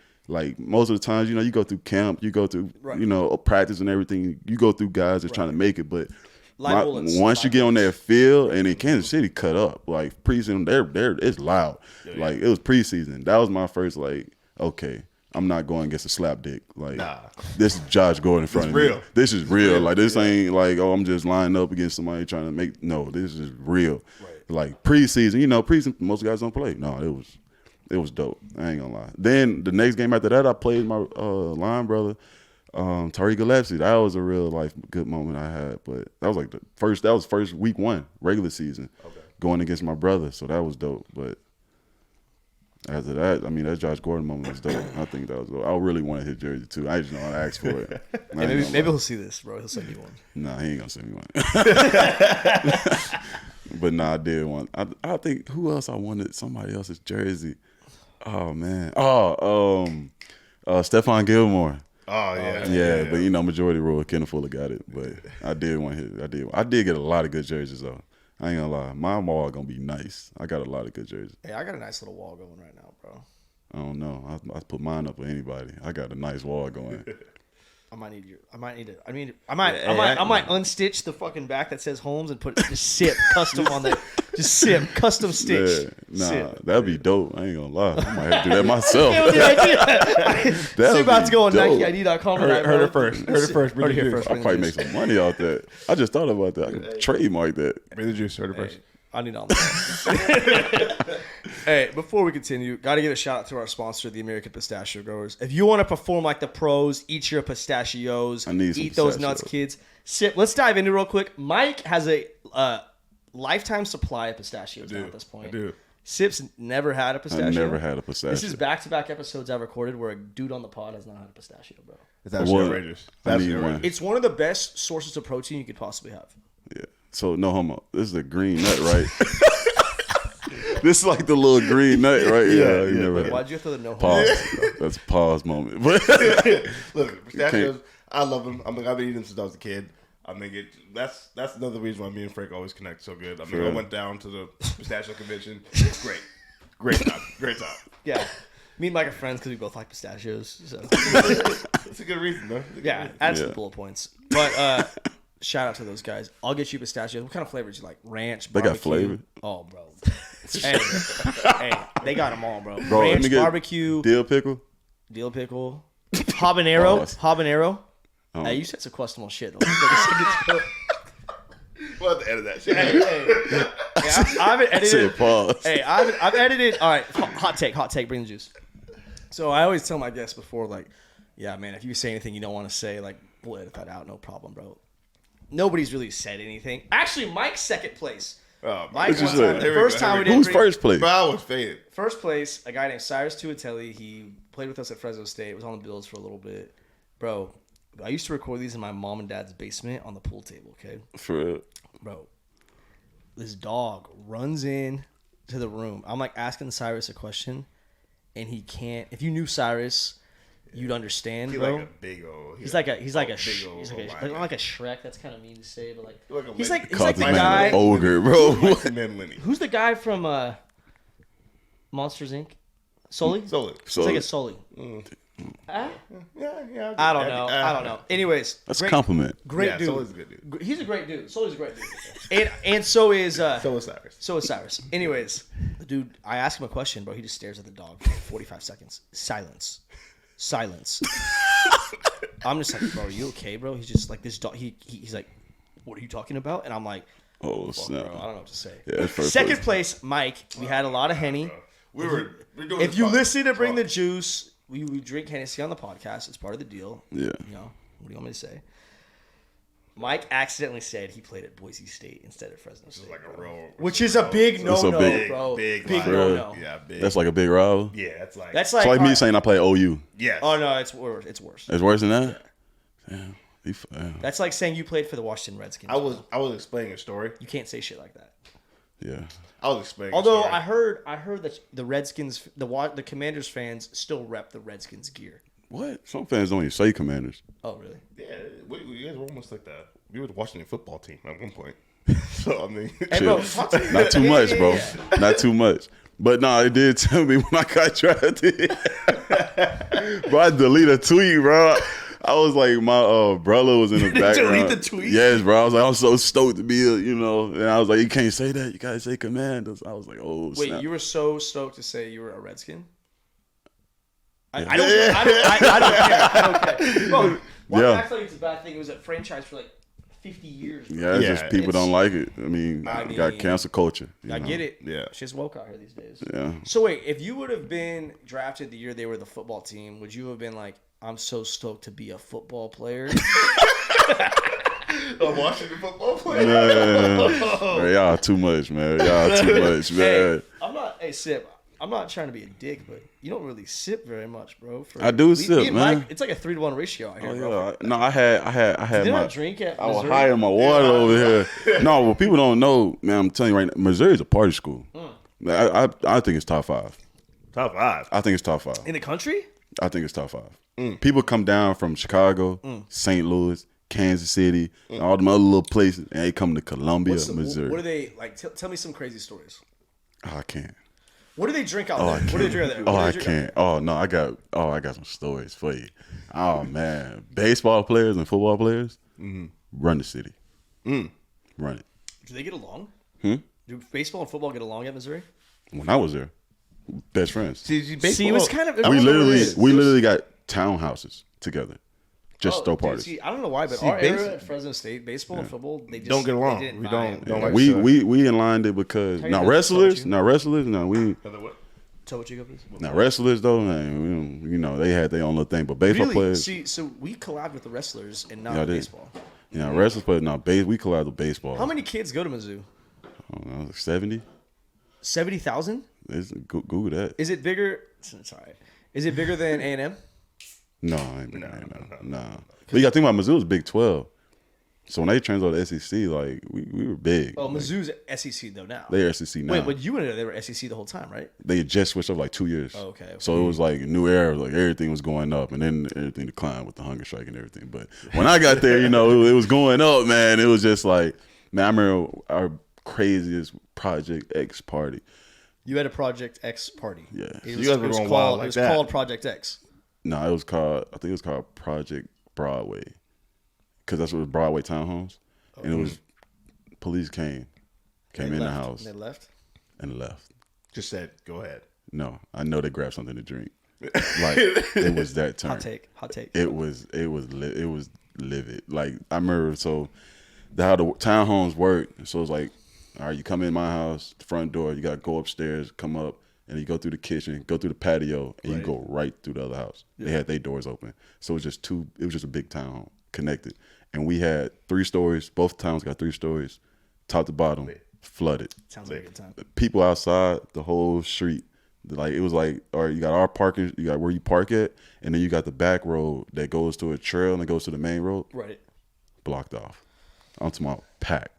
most of the times, you go through camp, you go through practice and everything. You go through guys that's trying to make it, but once you get on that field, and in Kansas City cut up like preseason, there it's loud. Like it was preseason. That was my first like, okay, I'm not going against a slap dick. Like this is Josh Gordon in front of me. This is real. Like this ain't like, oh, I'm just lining up against somebody trying to make. No, this is real. Right. Like preseason, preseason, most guys don't play. No, it was dope. I ain't gonna lie. Then the next game after that, I played my line brother, Tariq Gillespie. That was a real life good moment I had. But that was like first week 1, regular season, going against my brother. So that was dope. But after that, I mean, that Josh Gordon moment was dope. I think that was dope. I really wanted his jersey too. I just know I asked for it. Maybe he'll see this, bro. He'll send you one. Nah, he ain't gonna send me one. But nah, I did want. I think who else I wanted somebody else's jersey. Oh man. Stephon Gilmore. Oh yeah. Yeah, but majority rule. Kenneth Fuller got it, but I did want his. I did get a lot of good jerseys though. I ain't gonna lie. My wall gonna be nice. I got a lot of good jerseys. Hey, I got a nice little wall going right now, bro. I don't know. I put mine up with anybody. I got a nice wall going. I might need I might unstitch the fucking back that says Holmes and put just SIP custom on there. Just SIP custom stitch. Yeah, that'd be dope. I ain't gonna lie. I might have to do that myself. That's about to go on NikeID.com. Heard it first. Bring it here. I'll probably make some money off that. I just thought about that. I could trademark that. Bring the juice. Heard it first. I need all that. Hey, before we continue, got to give a shout out to our sponsor, the American Pistachio Growers. If you want to perform like the pros, eat your pistachios, eat those nuts, kids. Let's dive into it real quick. Mike has a lifetime supply of pistachios now at this point. I do. Sip's never had a pistachio. I never had a pistachio. This is back-to-back episodes I've recorded where a dude on the pod has not had a pistachio, bro. It's absolutely outrageous. It's one of the best sources of protein you could possibly have. Yeah. So, no homo. This is a green nut, right? This is like the little green nut, right? Yeah. Why'd you have to no homo? Pause. That's a pause moment. Look, pistachios, I love them. I've been eating them since I was a kid. I mean, that's another reason why me and Frank always connect so good. I mean, I went down to the pistachio convention. It's great time. Yeah, me and Mike are friends because we both like pistachios. So it's a good reason, though. Yeah, add some bullet points. But Shout out to those guys. I'll get you pistachios. What kind of flavors you like? Ranch, They barbecue? got flavor. Oh, bro. hey, they got them all, bro. Bro, let me Ranch, get barbecue, dill pickle. dill pickle, habanero. Pause. Habanero. Oh. Hey, you said some questionable shit. We'll have to edit that shit. I haven't edited. Say pause. Hey, I've edited. All right, hot take. Bring the juice. So I always tell my guests before, like, yeah, man, if you say anything you don't want to say, like, we'll edit that out. No problem, bro. Nobody's really said anything. Actually, Mike's second place. Oh, Mike, What'd you one say? time, Here the we first go, time here we we didn't Who's first place? Bro, I was faded. First place, a guy named Cyrus Tuatelli. He played with us at Fresno State. Was on the Bills for a little bit. Bro, I used to record these in my mom and dad's basement on the pool table, okay? For real. Bro, this dog runs in to the room. I'm like asking Cyrus a question, and he can't. If you knew Cyrus, you'd understand, He's bro. like a big old. He's like a big old like a Shrek. That's kind of mean to say, but like Like a he's lady. like Called the the man guy. an ogre, bro. Man, Lenny. Who's the guy from Monsters Inc? Sully. Sully. It's like a Sully. Yeah. I don't know. Anyways, That's a compliment. Great Yeah, dude. Sully's a good dude. He's a great dude. Sully's a great dude. and so is So is Cyrus. So is Cyrus. Anyways, the dude, I ask him a question, bro. He just stares at the dog for like 45 seconds. Silence. I'm just like, bro, are you okay, bro? He's just like, this dog. He's like, what are you talking about? And I'm like, Oh, fuck, snap. bro, I don't know what to say. Yeah, that's first Second place, Mike. We had a lot of Henny. We're doing If this you podcast. listen to Bring the Juice, we drink Hennessy on the podcast. It's part of the deal. Yeah. You know, what do you want me to say? Mike accidentally said he played at Boise State instead of Fresno State. like a real, Which is a big It's a no-no, big- bro. big no-no. Yeah, big. That's like a big rival. yeah, that's like That's It's like me alright. saying I play OU. yes. Oh, no, it's worse. It's worse. It's worse than that? Damn. Damn. That's like saying you played for the Washington Redskins. I was explaining a story. You can't say shit like that. Yeah. I was explaining. Although a story. I heard that the Redskins, the Commanders fans still rep the Redskins gear. What? Some fans don't even say Commanders. Oh, really? yeah, we guys were almost like that. We were the Washington football team at one point. So I mean, Hey, bro, Shit. talk to me. Not too much, bro. Yeah. Not too much. But no, it did tell me when I got drafted. Bro, I deleted a tweet, bro. I was like, my brother was in the didn't background. delete the tweet? Yes, bro. I was like, I'm so stoked to be, and I was like, you can't say that. You gotta say Commanders. I was like, oh, Wait, snap. you were so stoked to say you were a Redskin? I Yeah. don't care. Bro, why Yeah. act like it's a bad thing? It was a franchise for like 50 years. Bro. Yeah, it's Yeah, just people it's- don't like it. I mean, you got mean, cancel culture. I know? get it. Yeah. Shit's woke out here these days. Yeah. So wait, if you would have been drafted the year they were the football team, would you have been like, I'm so stoked to be a football player? a Washington football player. Man, y'all too much, man. Y'all too much, man. Hey, Sip, I'm not trying to be a dick, but you don't really sip very much, bro. I do sip, and man. Mike, it's like a 3-to-1 ratio out here, Oh, bro. yeah. No, I had Did my. I drink at I was Missouri? hiding my water over here. No, well, people don't know, man. I'm telling you right now, Missouri's a party school. I think it's top 5. Top 5. I think it's top 5. In the country? I think it's top 5. People come down from Chicago, St. Louis, Kansas City, and all them other little places, and they come to Columbia, Missouri. What do they like? Tell me some crazy stories. Oh, I can't. What do they drink out Oh, there? I What do they can't. drink out there? Oh, What do I they drink out can't. Oh no, I got some stories for you. Oh man, baseball players and football players run the city. Run it. there? Do they get along? Hmm? Do baseball and football get along at Missouri? When I was there, best friends. See, it was kind of. I We don't know what it literally is. we literally got townhouses together, just Oh, throw dude, parties. see, I don't know why, but See, our era base- at Fresno State, baseball and football, they just Don't get along. They didn't We vibe. don't like we so. we inlined it because How you now doing? wrestlers, How about we Tell what you got, please. now wrestlers though, man, we don't, they had their own little thing, but baseball Really? players, See, so we collabed with the wrestlers and not Yeah, I did. baseball. wrestlers players, we collab with baseball. How many kids go to Mizzou? I don't know, 70. 70,000? Google that. Is it bigger? It's all right. Is it bigger than A&M? No, I ain't no. But you got to think about Mizzou was Big 12. So when they transferred to SEC, like we were big. Oh, Mizzou's SEC though now. They're SEC now. Wait, but you went there, they were SEC the whole time, right? They just switched up like 2 years. Oh, okay. So it was like a new era. Like everything was going up, and then everything declined with the hunger strike and everything. But when I got there, it was going up, man. It was just like, man, I remember our craziest Project X party. You had a Project X party. Yeah. It You was, guys it were was going called, wild like it was that. called Project X. No, I think it was called Project Broadway, because that's what was Broadway Townhomes. and it was police came in the house And they left. and left. Just said, go ahead. No, I know they grabbed something to drink. Like it was that turn. Hot take. It was livid. Like I remember, so how the townhomes work. So it's like, all right, you come in my house, the front door, you gotta go upstairs, come up, and you go through the kitchen, go through the patio, and you go right through the other house. Yeah. They had their doors open, so it was just a big townhome connected, and we had 3 stories. Both towns got 3 stories, top to bottom, flooded. Sounds like a good time. People outside, the whole street. Like it was like, all right, you got our parking, you got where you park at, and then you got the back road that goes to a trail and it goes to the main road. Right. Blocked off. I'm talking about packed.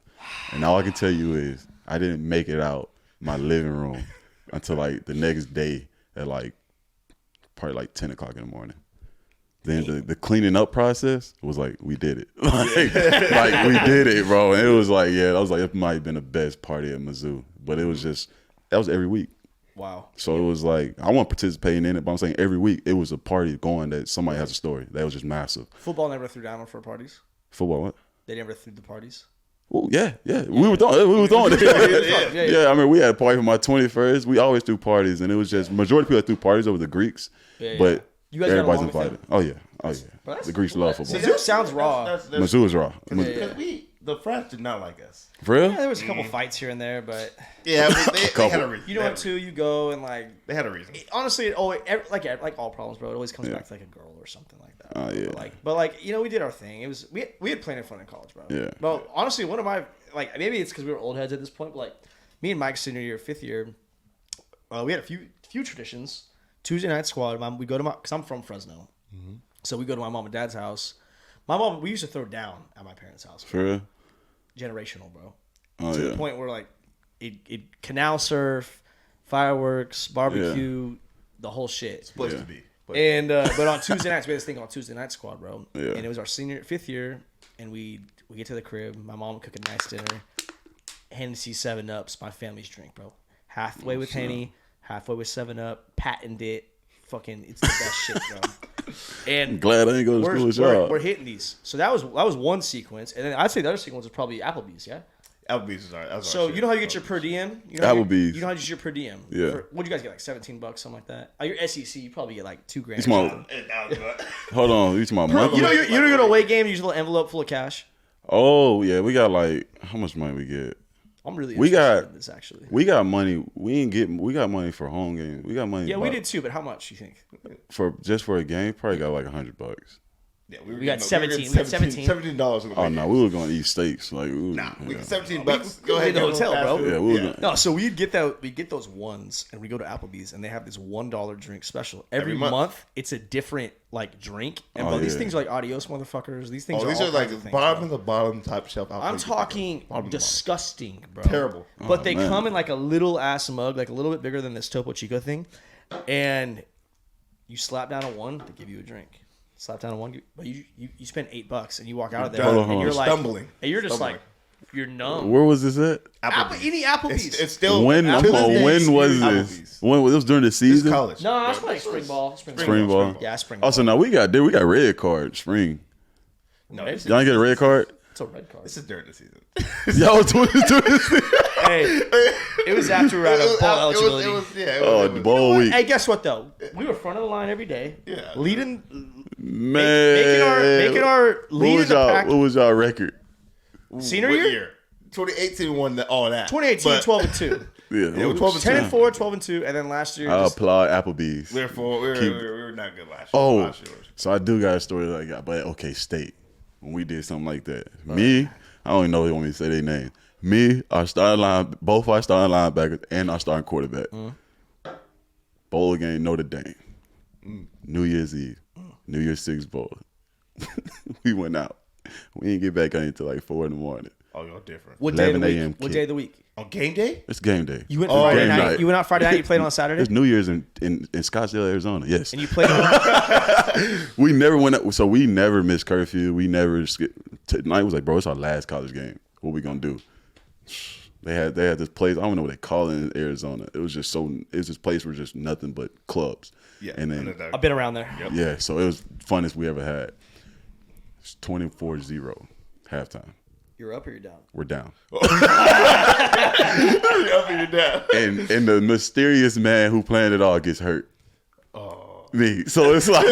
And all I can tell you is I didn't make it out my living room until like the next day at like probably like 10 o'clock in the morning. Then the cleaning up process was like, we did it. like we did it, bro. And it was like, yeah, I was like, it might have been the best party at Mizzou. But it was just, that was every week. Wow. So it was like, I wasn't participating in it, but I'm saying every week it was a party going that somebody has a story. That was just massive. Football never threw down for parties? Football what? They never threw the parties? Oh, yeah. We were throwing it. Yeah, I mean, we had a party for my 21st. We always threw parties, and it was just, majority of people that threw parties over the Greeks, but you guys everybody's got along invited. Oh, yeah. The Greeks love football. Mizzou sounds raw. Mizzou is raw. Because the French did not like us. For real? Yeah, there was a couple fights here and there, but Yeah, they had a reason. you know what? Too, you go and like They had a reason. honestly, it always like all problems, bro. It always comes back to like a girl or something like that. Oh, yeah. But like you know, we did our thing. It was we had plenty of fun in college, bro. Yeah. Well, honestly, one of my like maybe it's because we were old heads at this point, but like me and Mike's senior year, 5th year, we had a few traditions. Tuesday night squad. We go to because I'm from Fresno, so we go to my mom and dad's house. My mom, we used to throw down at my parents' house. For real? Generational, bro. Oh, to the point where like it canal surf, fireworks, barbecue, the whole shit. It's supposed to be. And but on Tuesday nights, we had this thing called Tuesday Night Squad, bro. Yeah. And it was our 5th year, and we get to the crib. My mom would cook a nice dinner. Hennessy 7-Up's my family's drink, bro. Halfway with Henny, halfway with 7-Up. Patented it. Fucking, it's the best shit, bro. And I'm glad I ain't go to school with y'all. We're hitting these. So that was one sequence, and then I'd say the other sequence was probably Applebee's, yeah. Applebee's is our So you know how you get your per diem? You know Applebee's. You know how you get your per diem? Yeah. What'd you guys get, like $17, something like that? Your SEC, you probably get like $2,000. It's my, hold on, you talking about money? You know you go to a away game, you use a little envelope full of cash. Oh yeah, we got like, how much money we get? I'm really We interested got in this actually. We got money. We got money for home games. We got money. Yeah, we did too, but how much you think? For a game. Probably got like $100. Yeah, we got 17. We got 17. $17. Oh no, we were gonna eat steaks. Like we get $17. Go ahead, the hotel, bro. Yeah, we were gonna, No, so we get those ones, and we go to Applebee's, and they have this $1 drink special every month. It's a different like drink, and bro, these things are like adios, motherfuckers. These things. These are like bottom of the bottom type shelf. I'm talking disgusting, bro. Terrible. But they come in like a little ass mug, like a little bit bigger than this Topo Chico thing, and you slap down a one, they give you a drink. Slap down a one, but you spend $8 and you walk out of there and you're like stumbling, and you're just like you're numb. where was this at? Eating Applebee's. It's still when was this? When it was during the season? This college. No, that's like spring ball. Spring ball. Yeah, spring ball. Also, now we got red card spring. No, y'all ain't get a red card. It's a red card. This is during the season. Y'all was doing this. Hey, it was after we were out of ball eligibility. It was bowl week. Hey, guess what though? We were front of the line every day. Yeah. Leading. Man, making our lead in the pack. What was y'all record? Senior year? 2018 won all that. 2018, 12-2. Yeah, it was 12 and 10 and 4, 12 and 2, and then last year. I applaud Applebee's. We were not good last year. Oh, so I do got a story like that, but OK State when we did something like that. Me, I don't even know if they want me to say their name. Me, both our starting linebackers and our starting quarterback. Bowl game, Notre Dame. New Year's Eve, New Year's Six bowl. We went out. We didn't get back until like 4 in the morning. Oh, y'all different. What day of the 11 a.m. week? What day of the week? On game day? It's game day. You went Friday night. You went out Friday night. You played on Saturday. It's New Year's in Scottsdale, Arizona. Yes. And you played. We never went out, so we never missed curfew. We never skipped. Tonight was like, bro, it's our last college game. What we gonna do? They had this place. I don't know what they call it in Arizona. It was this place where just nothing but clubs. Yeah, and then I've been around there. Yep. Yeah, so it was funnest we ever had. It's 24-0 halftime. You're up or you're down? We're down. You're up and you're down. And the mysterious man who planned it all gets hurt. Me. So it's like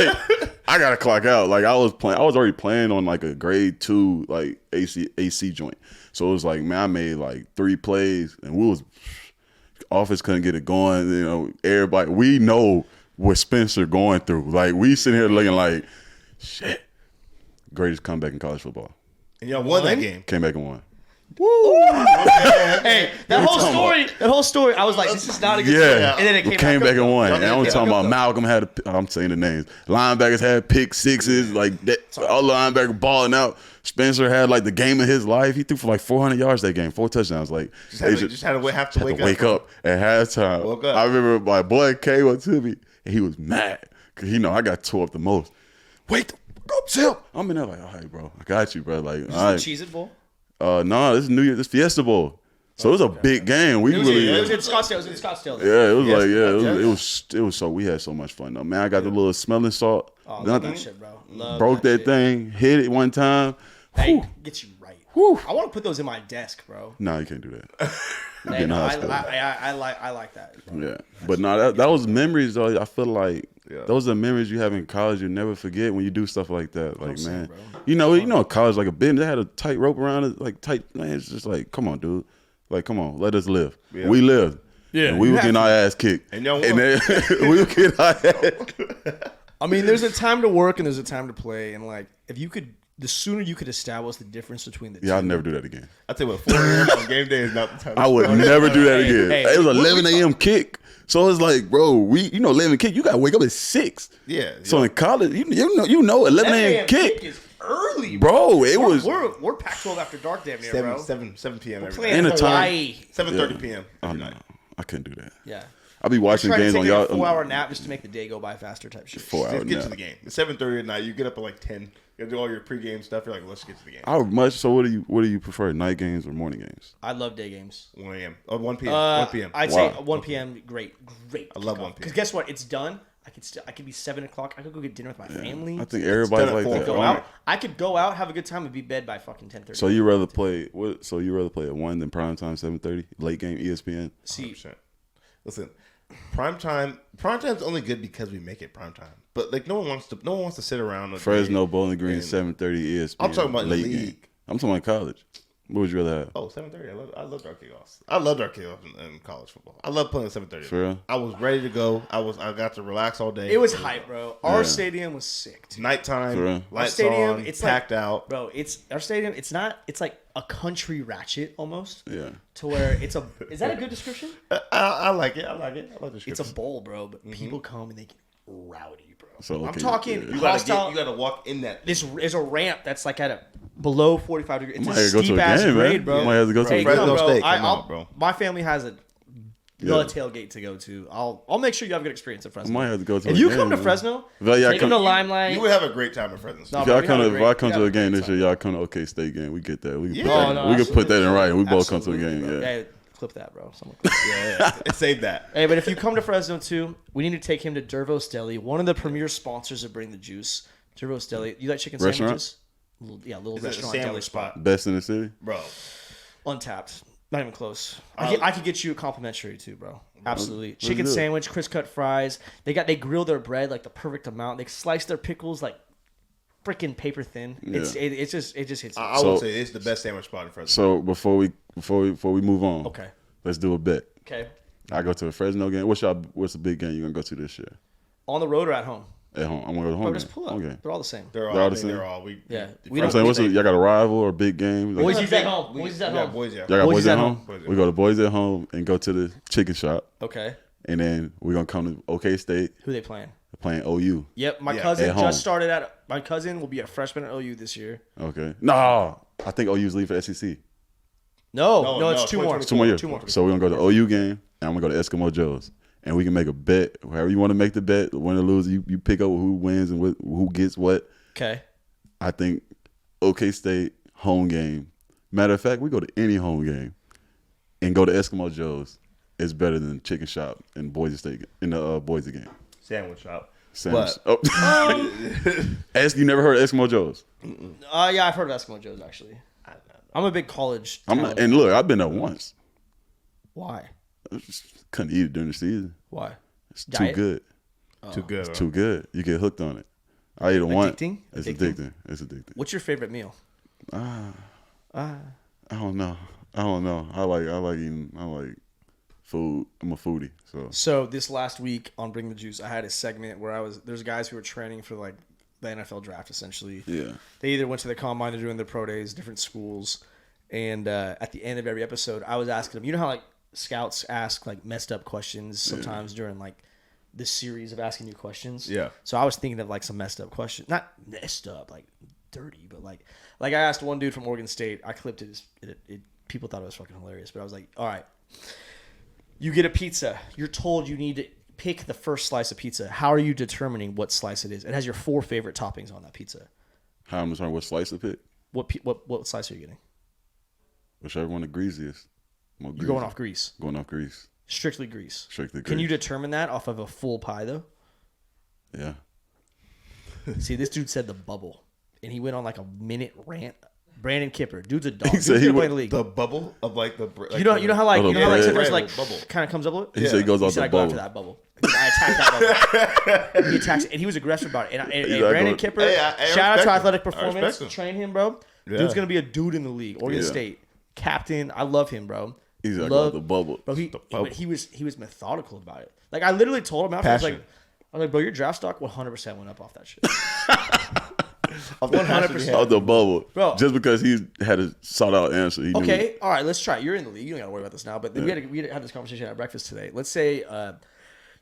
I gotta clock out. Like I was already playing on like a grade 2 like AC joint. So it was like, man, I made like 3 plays and we was office couldn't get it going. You know, everybody we know what Spencer going through. Like we sitting here looking like shit. Greatest comeback in college football. And y'all won that game. Came back and won. Woo! Hey, that whole story, I was like, this is not a good story. Yeah, And then it came back and won. And I'm came talking back about up. Malcolm I'm saying the names. Linebackers had pick sixes, like that. All the linebackers balling out. Spencer had like the game of his life. He threw for like 400 yards that game, 4 touchdowns. Like Just had to have to wake up at halftime. Woke up. I remember my boy came up to me and he was mad because I got tore up the most. Wake the fuck up, Zip. I'm in there like, all right, bro, I got you, bro. Like, Is all right. this the Cheez-It Bowl? No, this is New Year. This Fiesta Bowl. So it was a big game. We It was really. in Scottsdale. Yeah, it was Yes, like yes. it was so we had so much fun though. Man, I got the little smelling salt. Oh, Then love I that shit, bro. Love broke that shit. thing, hit it one time. Hey, Whew. get you right. Whew. I want to put those in my desk, bro. No, you can't do that. Hey, no, high school. I like that. Bro. Yeah, but no, that was memories though. I feel like Yeah. those are memories you have in college. You never forget when you do stuff like that. Like 100%, man, bro. you know, college like a business. They had a tight rope around it, like tight. Man, it's just like, come on, dude. Like, come on, let us live. Yeah. We lived. Yeah, and we you were have getting to. our ass kicked. And y'all and won. then we were getting our ass. I mean, there's a time to work and there's a time to play, and like the sooner you could establish the difference between the two. Yeah, I'll never do that again. I tell you what, 4 a.m. on game day is not the time. I would never do that Hey, again. hey, It was what 11 a.m. kick. So it's like, bro, 11 kick, you got to wake up at 6. Yeah. So in college, you know 11 a.m. kick. is early, Bro, it was. We're Pac-12 after dark, damn near, bro. 7 p.m. every Playing day. And a time- Hawaii. 7:30 p.m. Oh, every no. night. I couldn't do that. Yeah. I'll be watching Trying to games take on like y'all. a 4-hour nap just to make the day go by faster type shit. 4 hours Just get nap. to the game. It's 7:30 at night. You get up at like 10. You do all your pregame stuff. You're like, let's get to the game. So what do you prefer, night games or morning games? I love day games. 1 a.m. Oh, 1 p.m. 1 p.m. I'd Wow. say 1 p.m. Great. I love 1 p.m. Because guess what? It's done. I could be 7 o'clock. I could go get dinner with my family. I think everybody's done at like 4 that. Go o'clock. out. I could go out, have a good time, and be bed by fucking 10:30. So you rather play what? So you rather play at 1 than prime time 7:30 late game ESPN? see. 100%. Listen, prime's only good because we make it prime time. But like no one wants to sit around. Fresno Bowling Green and- 7:30 ESPN. I'm talking about in the late league. game. I'm talking about college. What would you rather have? Oh, 7:30. I loved our kickoffs. I loved our kickoffs in college football. I love playing at 7:30. For real? I was ready to go. I got to relax all day. It was hype, bro. Our Yeah. stadium was sick, too. nighttime. For real? Our Lights stadium, on. it's packed like, out. bro. It's our stadium. It's like a country ratchet almost. Yeah. To where it's a. Is that a good description? I like it. I like the It's scripts. a bowl, bro. But people come and they get rowdy, bro. So, I'm okay, talking yeah. You hostile. gotta walk in that. This is a ramp that's like at a below 45 degrees. It's Might a have to go to steep a ass game, grade, man. bro. You might have to go to Hey, a come, Fresno bro. State, come I'll- out, bro. My family has the Yeah. tailgate to go to. I'll make sure you have a good experience at Fresno. I might have to go to If a you game, come to man. Fresno, Well, yeah, take them come- to Limelight. You would have a great time at Fresno State. No, If y'all we come had a to, great- if I come we to had a a game great this year, y'all come to OK State game. We get that. We can Yeah. put Oh, that. no, We can put that in absolutely. writing. We both come to a Absolutely, game. bro. Yeah. Hey, clip that, bro. Someone- Yeah, save that. Hey, but if you come to Fresno too, we need to take him to Dervo's Deli, one of the premier sponsors of Bring the Juice. Dervo's Deli. You like chicken Restaurant? sandwiches? Little Is it a restaurant sandwich deli spot. spot? Best in the city. Bro, Untapped. Not even close. I could get you a complimentary too, bro. Absolutely. Chicken do it. sandwich, crisp cut fries. They grill their bread like the perfect amount. They slice their pickles like freaking paper thin. Yeah. It just hits. I So- would say it's the best sandwich spot in Fresno. So before we move on, Okay. let's do a bet. Okay. I go to a Fresno game. What's the big game you gonna go to this year? On the road or at home? At home. I'm gonna go to home. Bro, game. just pull up. Home game. They're all the same. They're all. They're all I the mean, same? they're all. We. Yeah. We We I'm don't- saying, y'all got a rival or a big game? Like, Boys Boys is at home. Boys is at Yeah, home. boys. Yeah. y'all got Boys boys is at at home? home. Boys at We go to boys at home and go to the chicken shop, Okay. and then we're gonna come to OK State Who they playing? playing OU. Yep. My Yeah, cousin at home. just started at. My cousin will be a freshman at OU this year. Okay. No, I think OU's leaving for SEC. No, No, it's no, 2 more. 2024. 2 more years. 2 more. So we're gonna go to OU game, and I'm gonna go to Eskimo Joe's, and we can make a bet. However you want to make the bet, win or lose, you pick up who wins and who gets what. Okay. I think OK State home game. Matter of fact, we go to any home game and go to Eskimo Joe's. It's better than Chicken Shop in Boise State in the Boise game. Sandwich shop. Sandwich. But- Oh. You never heard of Eskimo Joe's? Yeah, I've heard of Eskimo Joe's actually. I'm a big college. And look, I've been there once. Why? I just couldn't eat it during the season. Why? It's Diet? too good. Too good. It's too good. You get hooked on it. I ate it once. It's Addicting? addicting. What's your favorite meal? I don't know. I like food. I'm a foodie. So this last week on Bring the Juice, I had a segment where there's guys who were training for like the NFL draft essentially. Yeah. They either went to the combine or doing their pro days, different schools. And at the end of every episode, I was asking them, you know how like scouts ask like messed up questions sometimes during like this series of asking you questions? Yeah. So I was thinking of like some messed up questions. Not messed up, like dirty, but like I asked one dude from Oregon State. I clipped it. People thought it was fucking hilarious. But I was like, all right, you get a pizza. You're told you need to pick the first slice of pizza. How are you determining what slice it is? It has your 4 favorite toppings on that pizza. How am I sorry, what slice to pick? What slice are you getting? Whichever one the greasiest. You're going off grease. Going off grease. Strictly grease. Strictly grease. Can you determine that off of a full pie though? Yeah. See, this dude said the bubble, and he went on like a minute rant. Brandon Kipper, dude's a dog. He Dude's said he gonna play went- in the league. The bubble of like the You know how like sometimes like bubble. kind of comes up a little. He said he goes off He said the I go after bubble. that bubble. I attacked that bubble. He attacks it, and he was aggressive about it. And Brandon going- Kipper, Hey, I shout out respect to him. Athletic I Performance, respect him. train him, bro. Yeah. Dude's gonna be a dude in the league. Oregon Yeah. State captain. I love him, bro. He's like, Love- the bubble. Bro, bubble. but he was methodical about it. Like I literally told him after, Passion. I was like, bro, your draft stock 100% went up off that shit. 100% of the bubble. Bro. Just because he had a sought out answer. He knew Okay, all right, let's try it. You're in the league. You don't got to worry about this now. But we had to have this conversation at breakfast today. Let's say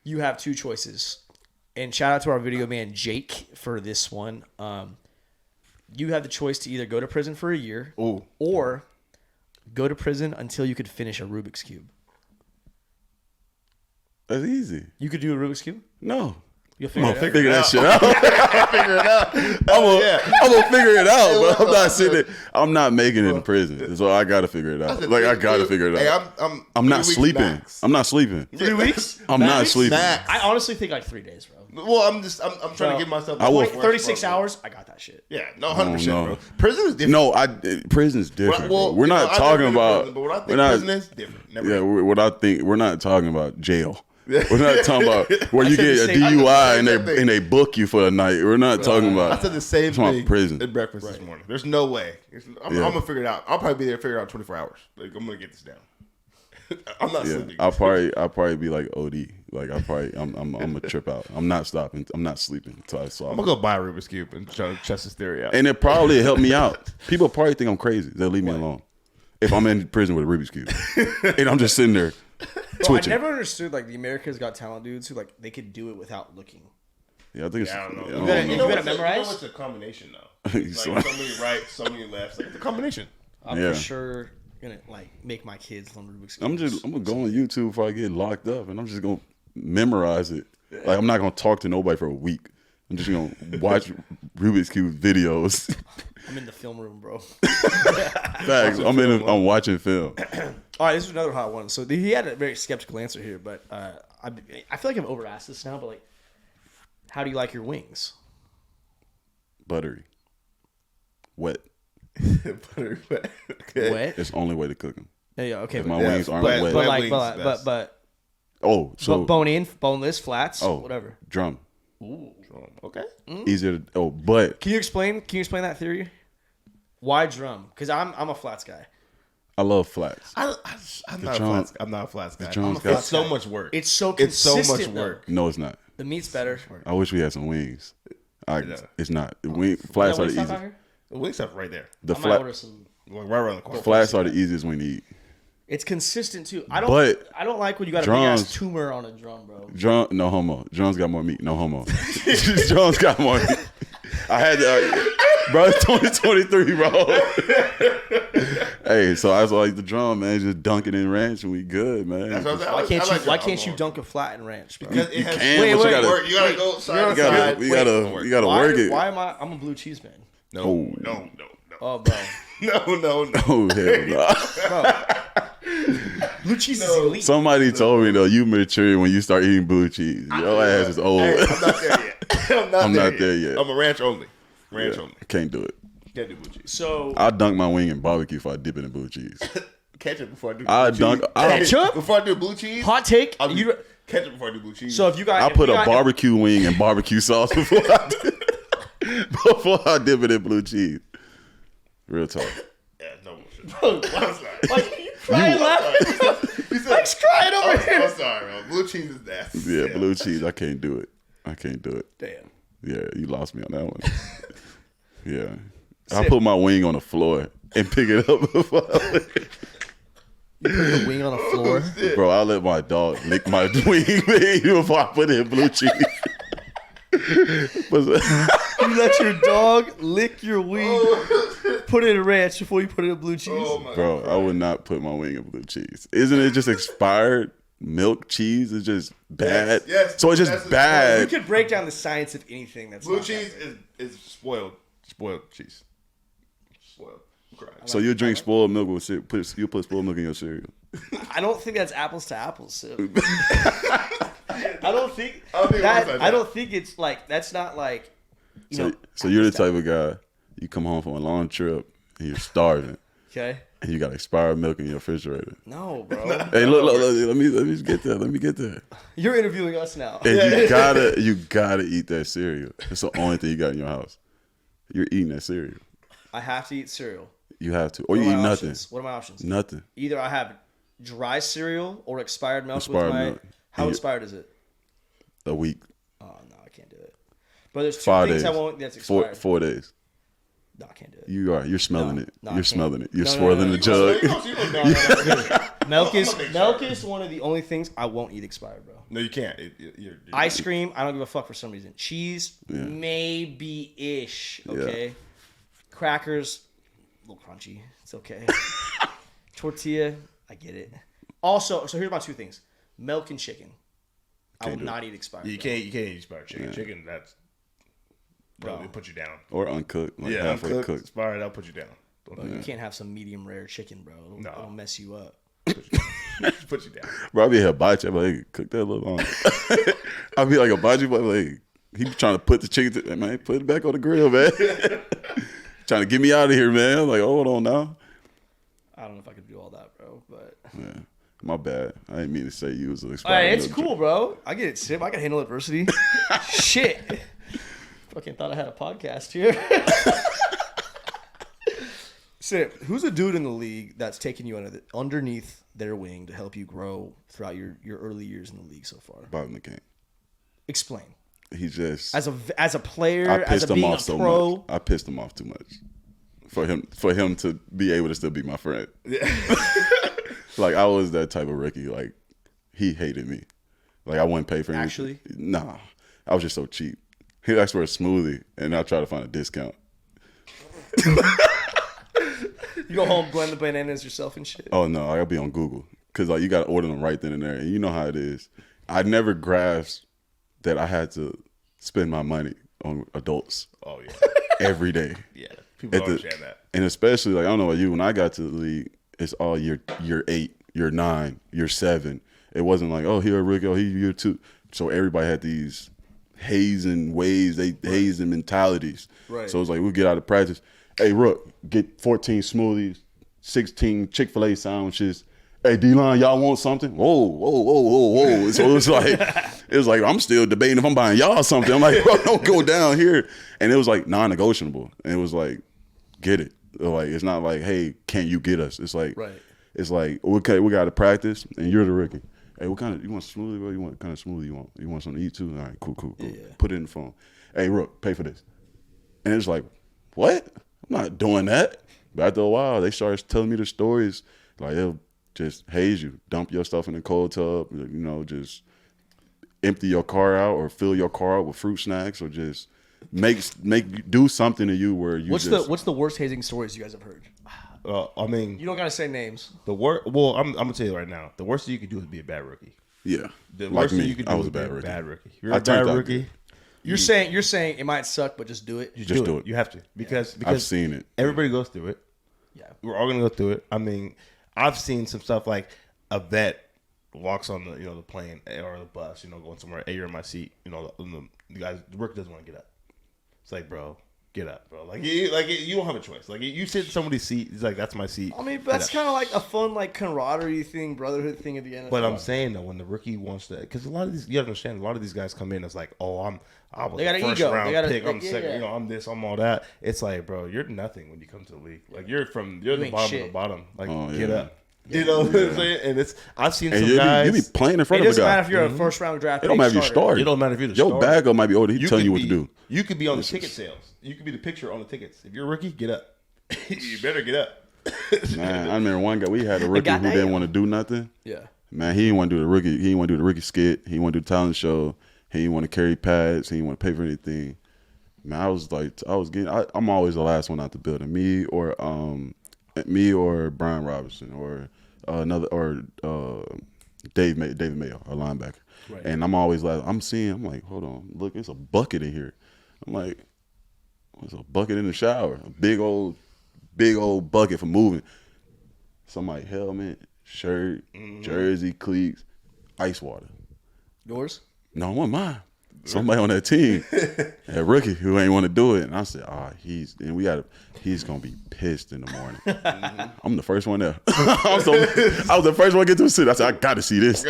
you have 2 choices. And shout out to our video man, Jake, for this one. You have the choice to either go to prison for a year or go to prison until you could finish a Rubik's Cube. That's easy. You could do a Rubik's Cube? No. You'll I'm figure gonna it out. figure that shit out. I'm gonna figure it out, but I'm not sitting there. I'm not making it in prison. So I gotta figure it out. Like I gotta figure it out. Hey, I'm not 3 weeks sleeping. max. I'm not sleeping. 3 weeks? I'm not sleeping. Max. I honestly think like 3 days, bro. Well, I'm trying to give myself. I will- 36 hours, I got that shit. Yeah, no, 100%, no. bro. Prison is different. No, prison's different. Well, we're not talking about. Prison, but what I think we're not. prison is different. Never Yeah, mind. we're not talking about jail. We're not talking about where you said get the a same- DUI and I said the same they book you for a night. We're not talking about. I said the same talking thing about prison. at breakfast this morning. There's no way. I'm gonna figure it out. I'll probably be there to figure it out in 24 hours. Like, I'm gonna get this down. I'm not Yeah, sleeping. I'll probably be like OD. Like I'm gonna trip out. I'm not stopping. I'm not sleeping until I solve I'm it. gonna go buy a Rubik's Cube and try to test this theory out. And it probably helped me out. People probably think I'm crazy. They'll leave me alone if I'm in prison with a Rubik's Cube and I'm just sitting there Bro, I twitching. never understood like the America's Got Talent dudes who like they could do it without looking. Yeah, I think it's. I don't know. I You don't gotta- know. you gotta memorize? It's a combination though. You Like saw- so many right, so many lefts. Like, it's a combination. I'm Yeah. for sure gonna like make my kids learn Rubik's Cube. I'm gonna go on YouTube before I get locked up, and I'm just gonna memorize it. Like I'm not gonna talk to nobody for a week. I'm just gonna watch Rubik's Cube videos. I'm in the film room, bro. Facts. I'm watching film. All right, this is another hot one. So he had a very skeptical answer here, but I feel like I've over asked this now. But like, how do you like your wings? Buttery, wet. Okay. Wet. It's the only way to cook them. Yeah, okay. If my But, wings aren't wet. wet. but Wet like, wings but, is but, best. but Oh, so bone in, boneless, flats, oh, whatever. drum. Okay. Easier to. Oh, but Can you explain that theory? Why drum? Because I'm a flats guy. I love flats. I'm not a drum- flats. I'm not a flats guy. drum's It's got- so much work. It's so It's so consistent. much work. No, it's not. The meat's better. I wish we had some wings. Yeah. It's not. The flats are the Wingstop out easiest. here? The wing stuff right there. The I might order flat some. Like right around the corner. flats are the easiest wing to eat. It's consistent too. I But don't like when you got a big drums- ass tumor on a drum, bro. Drum, no homo. Drums got more meat. No homo. Drums got more meat. I had to, bro. It's 2023, bro. Hey, so I was like the drum, man. Just dunk it in ranch and we good, man. That's what I'm saying. Why can't you dunk a flat and ranch, bro? Because it has can, Wait, but wait, you gotta, work. You gotta go side you to side. gotta, you gotta Why- work it. Why am I'm a blue cheese man? No. Oh, bro. No. Oh hell no. Blue cheese is elite. Somebody told me though, you mature when you start eating blue cheese. Your ass is old. Hey, I'm not there yet. I'm not there yet. I'm a ranch only. Ranch Yeah, only. I can't do it. Can't do blue cheese. So I dunk my wing in barbecue if I dip it in blue cheese. Ketchup before I do blue I cheese. dunk. Ketchup? Before I do blue cheese. hot take. Ketchup before I do blue cheese. So if you got, I put a barbecue wing in barbecue sauce before I dip it in blue cheese. Real talk. Yeah, no bullshit. I'm sorry. like you crying laughing. Mike's crying over here. I'm sorry, bro. Blue cheese is nasty. Yeah, blue cheese. I can't do it. I can't do it. Damn. Yeah, you lost me on that one. Yeah. I put my wing on the floor and pick it up before You put the wing on the floor. Bro, I let my dog lick my wing before I put it in blue cheese. You let your dog lick your wing, put it in ranch before you put it in blue cheese. Oh my Bro, I would not put my wing in blue cheese. Isn't it just expired milk cheese? Is just bad. Yes, So it's that's just You bad. could break down the science of anything that's Blue not cheese that is spoiled cheese. Spoiled. I'm crying. So you drink spoiled milk with cereal. You put spoiled milk in your cereal. good. I don't think that's apples to apples. So. I don't think it's like that's not like you know. So you're the type of guy, you come home from a long trip and you're starving Okay. and you got expired milk in your refrigerator. No, bro. Hey, look, let me just get there. Let me get there. You're interviewing us now. And you gotta eat that cereal. It's the only thing you got in your house. You're eating that cereal. I have to eat cereal. You have to, or What you are eat my nothing. options? What are my options? Nothing. Either I have dry cereal or expired milk Expired with my. milk. How And expired is it? A week, Oh no, I can't do it. But there's two 5 things days. I won't. That's expired. 4 days. No, I can't do it. You're smelling No. it. No, I You're can't. smelling it. You're No, no, swirling no, the jug. Milk is I'm gonna make milk sure. is one of the only things I won't eat expired, bro. No, you can't. You're Ice cream, I don't give a fuck for some reason. Cheese, maybe ish. Okay. Crackers, a little crunchy. It's okay. Tortilla, I get it. Also, so here's my two things: milk and chicken. I will not eat expired. You bro. can't eat expired chicken. Chicken, that's probably put you down. Or uncooked, like Yeah, halfway uncooked, cooked. expired, that'll put you down. Bro, you can't have some medium rare chicken, bro. It'll mess you up. Put you down. Bro, I be hibachi. I'm like, hey, cook that a little longer. I be like hibachi, but like, he be trying to put the chicken, man, put it back on the grill, man. Trying to get me out of here, man. I'm like, hold on now. I don't know if I could do all that, bro. But Yeah, my bad. I didn't mean to say you was an hey, expired it's milk cool, drink. bro. I get it, Sim. I can handle adversity. Shit. Fucking thought I had a podcast here. Sim, who's a dude in the league that's taking you underneath their wing to help you grow throughout your early years in the league so far? Bobby McCain. Explain. He just As a player, I as pissed a him being off a so pro. much. I pissed him off too much for him to be able to still be my friend. Like I was that type of rookie. Like he hated me. Like I wouldn't pay for anything. Actually? Nah, I was just so cheap. He asked for a smoothie, and I try to find a discount. You go home, blend the bananas yourself and shit. Oh no, I gotta be on Google because like you gotta order them right then and there, and you know how it is. I never grasped that I had to spend my money on adults Oh, yeah. every day. Yeah. People At don't the- understand that. And especially like I don't know about you, when I got to the league, it's all year 8, year 9, year 7. It wasn't like, oh, here a rookie, oh, he year 2. So everybody had these hazing ways, hazing mentalities. Right. So it's like we get out of practice. Hey, Rook, get 14 smoothies, 16 Chick-fil-A sandwiches. Hey, D-line, y'all want something? Whoa. So it was like I'm still debating if I'm buying y'all something. I'm like, bro, don't go down here. And it was like non-negotiable. And it was like, get it. Like it's not like, hey, can you get us? It's like, Right. It's like we got to practice, and you're the rookie. Hey, what kind of you want smoothie? Bro? What kind of smoothie you want? You want something to eat too? All right, cool. Yeah. Put it in the phone. Hey, Rook, pay for this. And it's like, what? I'm not doing that. But after a while, they started telling me the stories. Like they'll just haze you, dump your stuff in the cold tub. You know, just empty your car out or fill your car out with fruit snacks or just do something to you where you What's just the worst hazing stories you guys have heard? I mean, You don't gotta say names. the worst. Well, I'm gonna tell you right now. The worst thing you could do is be a bad rookie. yeah. The Like worst thing me, you could do I was is a be bad rookie. Bad rookie. If you're I a bad turned out rookie, You're saying it might suck, but just do it. Just do it. You have to because I've seen it. Everybody goes through it. Yeah. We're all gonna go through it. I mean, I've seen some stuff like a vet walks on the plane or the bus, going somewhere. Hey, you're in my seat. The guy, the rookie doesn't want to get up. It's like, bro, get up, bro. You don't have a choice. Like you sit in somebody's seat. It's like that's my seat. I mean, but that's kind of like a fun like camaraderie thing, brotherhood thing at the end. But I'm saying though, when the rookie wants to, because a lot of these, you understand, a lot of these guys come in as like, oh, I was They got a an first ego. round They got a- pick. I'm yeah, second. yeah. You know, I'm this, I'm all that. It's like, bro, you're nothing when you come to the league. Like you're the ain't bottom of shit. the bottom. Like Oh, get yeah. up. You know what I'm saying? And I've seen And some you guys. be playing in front It of a doesn't matter guy. if you're a first round draft. It don't matter if you starter. start. It don't matter if you're the Your starter. backup might be older. He telling you what to do. You could be on the ticket sales. You could be the picture on the tickets. If you're a rookie, get up. You better get up. Man, I remember one guy. We had a rookie got who that, didn't yeah. want to do nothing. Yeah. Man, he didn't want to do the rookie. He didn't want to do the rookie skit. He didn't want to do the talent show. He didn't want to carry pads. He didn't want to pay for anything. Man, I'm always the last one out the building. Me or Brian Robinson or David Mayo, our linebacker. Right. And I'm always like, I'm like, hold on, look, there's a bucket in here. I'm like, there's a bucket in the shower, a big old bucket for moving. Somebody helmet, shirt, jersey, cleats, ice water. Yours? No, it wasn't mine. Somebody on that team, a rookie who ain't want to do it, and I said, he's gonna be pissed in the morning. I'm the first one there. I was the first one to get to the city. I said, I got to see this.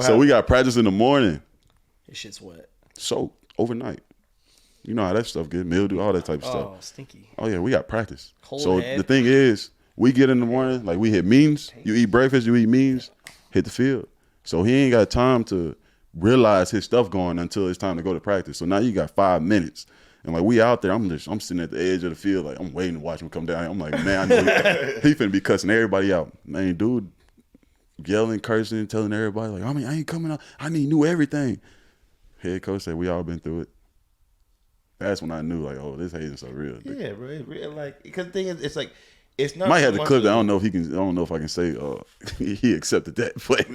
So we got practice in the morning. This shit's wet. Soaked overnight. You know how that stuff gets, mildew, all that type of stuff. Oh, stinky. Oh yeah, we got practice. Cold So head. the thing is, we get in the morning, like we hit meetings. You eat breakfast, you eat meetings, hit the field. So he ain't got time to realize his stuff going until it's time to go to practice. So now you got 5 minutes. And like we out there, I'm sitting at the edge of the field, like I'm waiting to watch him come down. I'm like, man, I know he finna be cussing everybody out. Man, dude, yelling, cursing, telling everybody, like, I ain't coming out. I knew everything. Head coach said, we all been through it. That's when I knew, like, oh, this hating so real. Yeah, bro. Like, because the thing is, it's like, it's not. Might have so to much clip that. I of- don't know if he can. I don't know if I can say he accepted that. But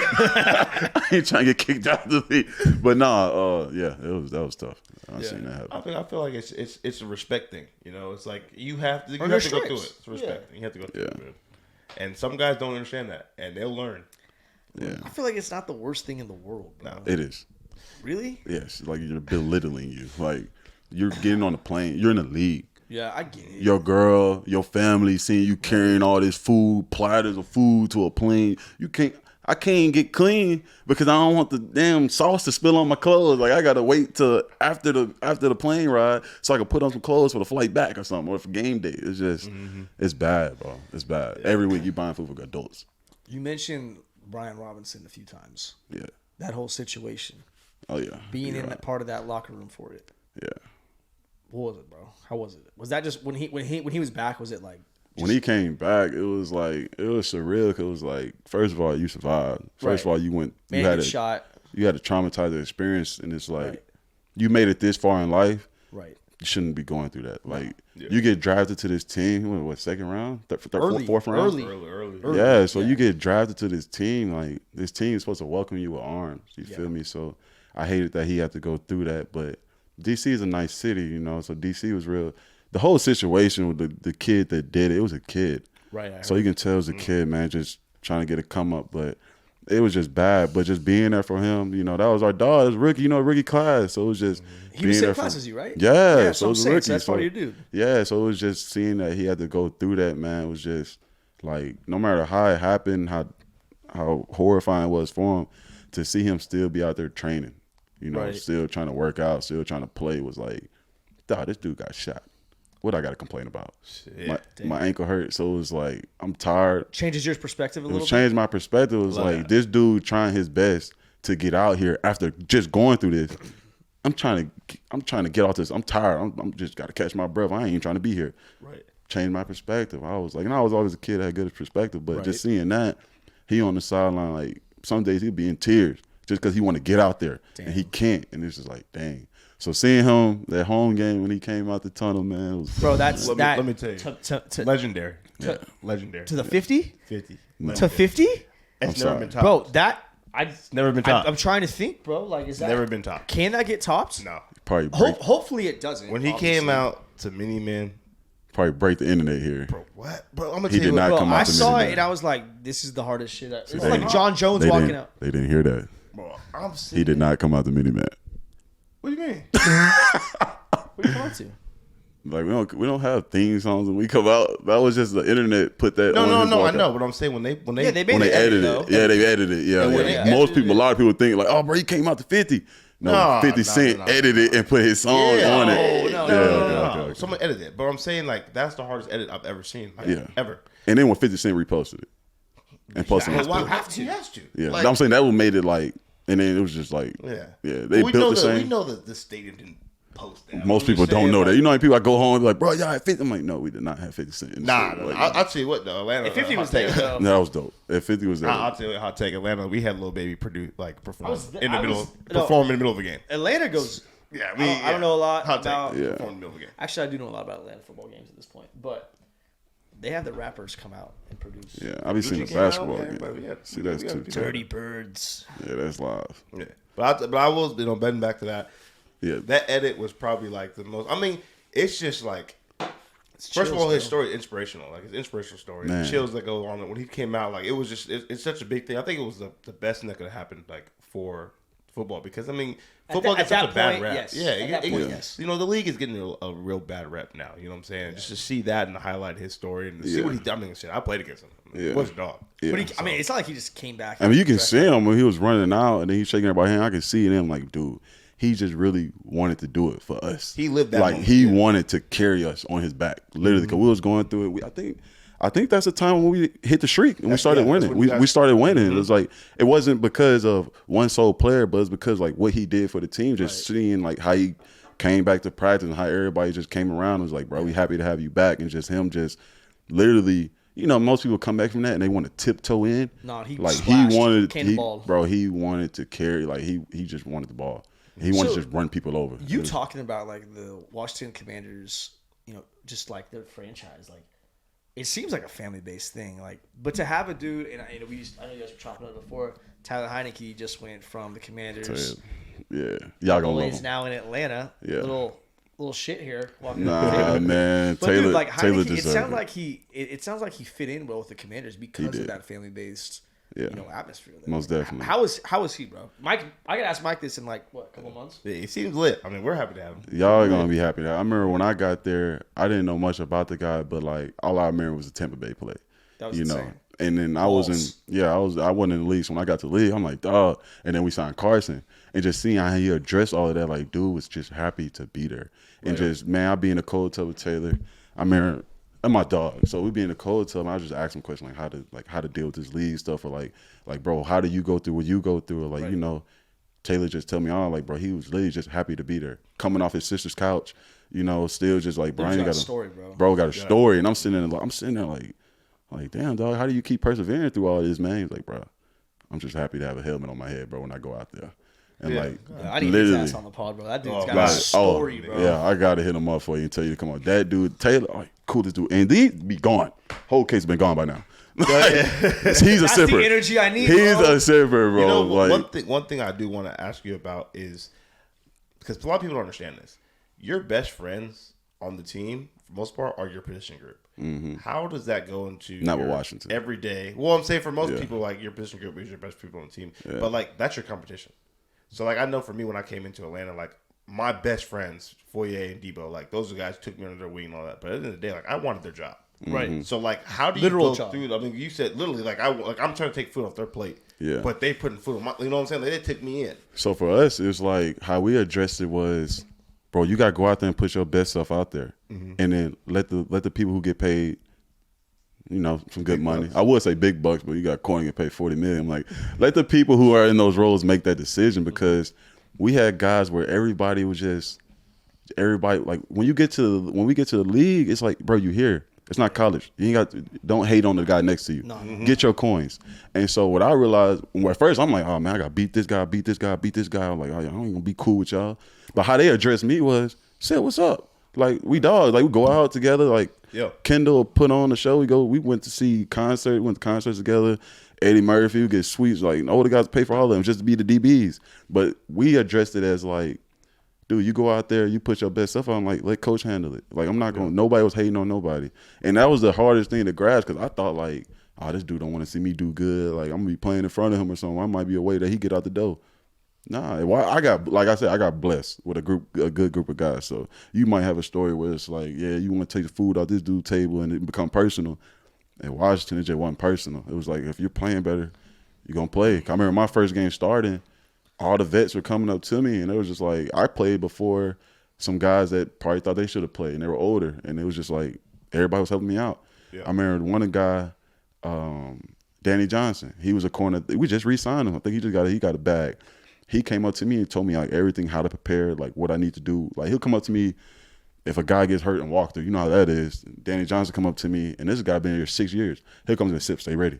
I ain't trying to get kicked out of the league. But nah, yeah, that was tough. I seen that happen. I feel like it's a respect thing. You know, it's like you have to go their through it. stripes. It's respect. Yeah. You have to go through Yeah. it. Man. And some guys don't understand that, and they'll learn. Yeah, I feel like it's not the worst thing in the world, bro. No. it is. Really? Yes, like you're belittling you. Like you're getting on the plane. You're in the league. Yeah, I get it. Your girl, your family seeing you carrying all this food, platters of food to a plane. I can't get clean because I don't want the damn sauce to spill on my clothes. Like I gotta wait till after the plane ride so I can put on some clothes for the flight back or something, or for game day. It's just it's bad, bro. It's bad. Every week you buying food for adults. You mentioned Brian Robinson a few times. Yeah. That whole situation. Oh yeah. Being You're in right. that part of that locker room for it. Yeah. What was it, bro? How was it? Was that just when he was back? Was it like When he came back, it was surreal. 'Cause it was like, first of all, you survived. First of all, you had a shot? You had a traumatizing experience, and it's like Right. you made it this far in life. Right. You shouldn't be going through that. Like you get drafted to this team. What second round, fourth round? Early. Yeah. So you get drafted to this team. Like this team is supposed to welcome you with arms. You feel me? So I hated that he had to go through that, but DC is a nice city, you know. So DC was real. The whole situation with the kid that did it, it was a kid. Right. So you can tell it was a kid, man, just trying to get a come up. But it was just bad. But just being there for him, you know, that was our dog. It was rookie, rookie class. So it was just He was being same there class for, as you, right? Yeah, so so it I'm was a saying, rookie. so that's part So- of your dude. Yeah, so it was just seeing that he had to go through that, man. It was just like, no matter how it happened, how horrifying it was for him, to see him still be out there training, you know, Right. still trying to work out, still trying to play, was like, dog, this dude got shot. What I got to complain about? My ankle hurt, so it was like, I'm tired. Changes your perspective a It little was bit. changed my perspective. It was Love like, that. this dude trying his best to get out here after just going through this. I'm trying to get off this. I'm tired. I'm just got to catch my breath. I ain't even trying to be here. Right. Changed my perspective. I was like, and I was always a kid that had good perspective, but Right. just seeing that, he on the sideline, like some days he'd be in tears just because he want to get out there and he can't. And it's just like, dang. So seeing him that home game when he came out the tunnel, man, it was Bro, that's Let me tell you. to Legendary. Legendary. the 50 50. to 50. It's never sorry. been topped. Bro, that never been topped. I'm trying to think, bro. Like, is that Never been topped. Can that get topped? No. probably break, Hopefully it doesn't. When he obviously. came out to Mini Man, probably break the internet here. bro, what? Bro, I'm gonna He tell you did not what, Bro, come out I to saw Mini it Man. and I was like, this is the hardest shit. It's They like didn't- John Jones they walking didn't- out. They didn't hear that. bro. I'm He sitting. did not come out the mini man. What do you mean? What are you going to? Like we don't have theme songs when we come out. That was just the internet put that. No, on I know. But I'm saying when they Yeah, they made when they an edit, edited though. it. Yeah, they edited it. Yeah, And when yeah. they Most edited people, a lot of people think like, oh, bro, he came out to 50. No, 50 Cent edited and put his song on it. No. Someone edited it. But I'm saying like that's the hardest edit I've ever seen. Like, ever. And then when 50 Cent reposted it and posted it. He has to. Yeah, Like, I'm saying that what made it like, and then it was just like, they built the same. We know that the stadium didn't post that. Most people don't know that. You know how many people I go home and be like, bro, y'all had 50. I'm like, no, we did not have 50 Cent. Nah, like, I'll tell you what though, Atlanta. If 50 was there, though. that was dope. If 50 was there, I'll tell you hot take. Atlanta, we had Lil Baby perform in the middle of the game. Atlanta goes. Yeah, I don't know a lot hot about. take. Perform in the middle of the game. Actually, I do know a lot about Atlanta football games at this point, but they have the rappers come out and produce. yeah, I be seeing the basketball game. See, that's too Dirty Birds. Yeah, that's live. Yeah, but I was betting back to that. Yeah, That edit was probably like the most. I mean, it's just like. First of all, his story is inspirational. Like his inspirational story, the chills that go on when he came out. Like it was just, it's such a big thing. I think it was the best thing that could have happened, like for football, because I mean, football gets such a bad rap. Yes. Yeah, Yes. You know, the league is getting a real bad rep now. You know what I'm saying? Just to see that and highlight his story and to see what he done. I mean, shit, I played against him. He was a dog. Yeah. But I mean, it's not like he just came back. I mean, you can see him when he was running out and then he's shaking everybody's hand. I can see him like, dude, he just really wanted to do it for us. He lived that like moment, he wanted to carry us on his back, literally. Because we was going through it. I think that's the time when we hit the streak and we started winning. We started winning. It was like it wasn't because of one sole player, but it's because like what he did for the team. Just seeing like how he came back to practice and how everybody just came around and was like, bro, we happy to have you back. And just him just literally. You know, most people come back from that and they want to tiptoe in. No, he like splashed, he wanted, he wanted to carry. Like he just wanted the ball. He wanted to just run people over. You talking about like the Washington Commanders, you know, just like their franchise, like it seems like a family based thing. Like, but to have a dude, and I know you guys were chopping it before. Taylor Heineke just went from the Commanders. Yeah, y'all gonna love He's him. now in Atlanta. Yeah. Little shit here. Nah, man. But Taylor, dude, like Taylor Heineke, it deserved sounds like he fit in well with the Commanders because of that family based, atmosphere. There. Most definitely. How is he, bro? Mike, I could ask Mike this in like what, a couple months. Yeah, he seems lit. I mean, we're happy to have him. Y'all are gonna be happy. I remember when I got there, I didn't know much about the guy, but like all I remember was the Tampa Bay play. That was insane. Know. And then I wasn't in the league. So when I got to the league, I'm like, dog. And then we signed Carson. And just seeing how he addressed all of that, like, dude was just happy to be there. And just, man, I be in the cold tub with Taylor. I remember, and my dog. So we be in the cold tub, and I just ask him questions like how to deal with this league stuff, or like, bro, how do you go through what you go through? Or like, you know, Taylor just tell me all, like, bro, he was literally just happy to be there. Coming off his sister's couch, you know, still just like, Brian got a story, bro. Bro got a story. And I'm sitting there like, damn, dog, how do you keep persevering through all this, man? He's like, bro, I'm just happy to have a helmet on my head, bro, when I go out there. And I need his ass on the pod, bro. That dude's got a story, bro. Yeah, I gotta hit him up for you and tell you to come on. That dude, Taylor, coolest dude. And he be gone. Whole case been gone by now. He's a sipper. That's the energy I need. He's a sipper, bro. You know, one thing I do want to ask you about is, because a lot of people don't understand this. Your best friends on the team, for the most part, are your position group. Mm-hmm. How does that go into not with Washington every day? Well, I'm saying for most people, like your position group is your best people on the team, but like that's your competition. So like I know for me when I came into Atlanta, like my best friends, Foye and Debo, like those are the guys who took me under their wing and all that. But at the end of the day, like I wanted their job. Right. Mm-hmm. So like how do you go through? I mean, you said literally like I'm trying to take food off their plate. Yeah. But they putting food on my, you know what I'm saying? Like, they took me in. So for us, it was like how we addressed it was, bro, you gotta go out there and put your best stuff out there. Mm-hmm. And then let the people who get paid, you know, some good money. I would say big bucks, but you got Corny get paid $40 million. I'm like, let the people who are in those roles make that decision, because we had guys where everybody was just like when we get to the league, it's like, bro, you here. It's not college. You ain't don't hate on the guy next to you. No. Mm-hmm. Get your coins. And so what I realized, at first I'm like, oh man, I gotta beat this guy. I'm like, oh, I ain't gonna be cool with y'all. But how they addressed me was, said, what's up? Like we dogs. Like we go out together. Like Kendall put on the show. We went to see concerts. We went to concerts together. Eddie Murphy, we get suites. Like all the guys pay for all of them just to be the DBs. But we addressed it as like, dude, you go out there, you put your best stuff on. Like let coach handle it. Like I'm not going. Nobody was hating on nobody. And that was the hardest thing to grasp, because I thought like, oh, this dude don't want to see me do good. Like I'm gonna be playing in front of him or something. I might be a way that he get out the door. Nah, well, I got blessed with a good group of guys. So you might have a story where it's like, yeah, you want to take the food out this dude's table and it become personal. At Washington, it just wasn't personal. It was like, if you're playing better, you're gonna play. I remember my first game starting, all the vets were coming up to me, and it was just like, I played before some guys that probably thought they should have played, and they were older, and it was just like everybody was helping me out. Yeah. I remember one guy, Danny Johnson. He was a corner. We just re-signed him. I think he got a bag. He came up to me and told me like everything, how to prepare, like what I need to do. Like he'll come up to me if a guy gets hurt and walk through. You know how that is. Danny Johnson come up to me, and this guy been here 6 years. He'll come to me and stay ready.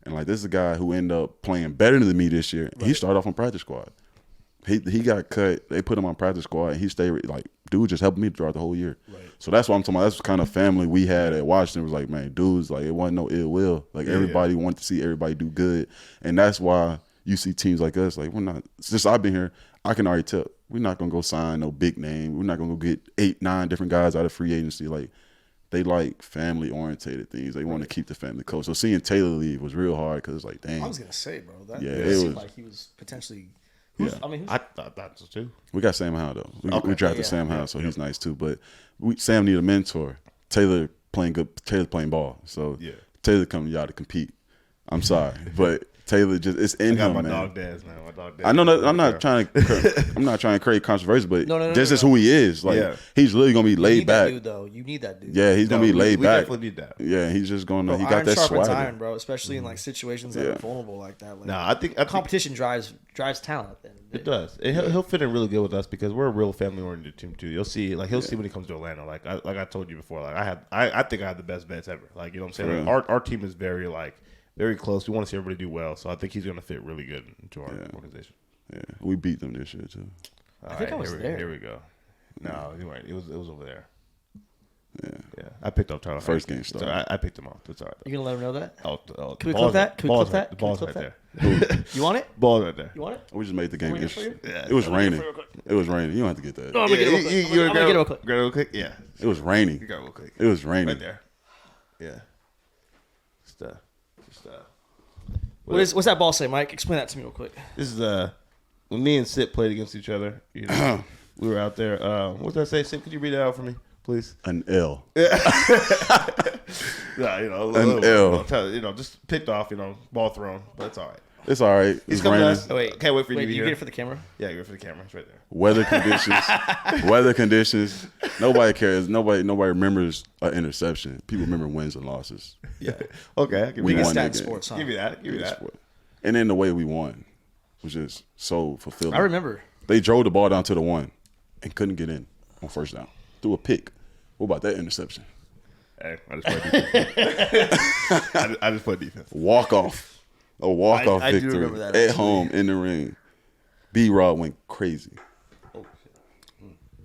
And like this is a guy who ended up playing better than me this year. Right. He started off on practice squad. He got cut. They put him on practice squad, and he stayed like dude just helped me throughout the whole year. Right. So that's what I'm talking about. That's the kind of family we had at Washington. It was like, man, dudes, like it wasn't no ill will. Like everybody wanted to see everybody do good, and that's why you see teams like us. Like we're not. Since I've been here, I can already tell we're not gonna go sign no big name. We're not gonna go get 8, 9 different guys out of free agency. Like they like family orientated things. They want to keep the family close. So seeing Taylor leave was real hard because it's like, dang. I was gonna say, bro, that it seemed like he was potentially. I thought that so too. We got Sam Howell though. We drafted Sam Howell, so he's nice too. But Sam need a mentor. Taylor playing good. Taylor playing ball. So Taylor coming y'all to compete. I'm sorry, but Taylor just it's in him, man. Dog dads, man. My dog dads. I know that I'm not trying to create controversy, but this is who he is. Like he's really gonna be laid back. You need that dude. Yeah, he's gonna be laid back. We definitely need that. Yeah, he's just gonna. He got iron that sharpens swagger, iron, bro. Especially in like situations that are vulnerable like that. Like, I think competition drives talent. Then it does. He'll fit in really good with us because we're a real family oriented team too. You'll see, like he'll see when he comes to Atlanta. Like I told you before, like I think I have the best vets ever. Like you know what I'm saying. Like, our team is very very close. We want to see everybody do well, so I think he's going to fit really good into our organization. Yeah, we beat them this year too. I think I was there. Here we go. No, you weren't. It was over there. Yeah. I picked up Tyler. First game started. I picked him off. That's all right. You gonna let him know that? Can we clip that? Can we clip that? The ball's right there. You want it? Ball's right there. You want it? We just made the game interesting. It was raining. It was raining. You don't have to get that. No, I'm gonna get it real quick. I'm gonna get it real quick. Real quick? Yeah. It was raining. You got it real quick. It was raining. Right there. Yeah. Just What's that ball say, Mike? Explain that to me real quick. This is when me and Sip played against each other. You know, we were out there. What did I say, Sip? Could you read that out for me, please? An L. Yeah, you know, an L. You know, just picked off. You know, ball thrown, but it's all right. It's all right. He's coming to us. Oh, wait, can't wait for you to be you here. get it for the camera? Yeah, you get it for the camera. It's right there. Weather conditions. Nobody cares. Nobody remembers an interception. People remember wins and losses. Yeah. Okay. We won that game. Sports, huh? Give me that. And then the way we won was just so fulfilling. I remember. They drove the ball down to the 1 and couldn't get in on first down. Threw a pick. What about that interception? Hey, I just played defense. I just played defense. Walk off. A walk-off I victory do remember that, at home in the ring. B-Rod went crazy.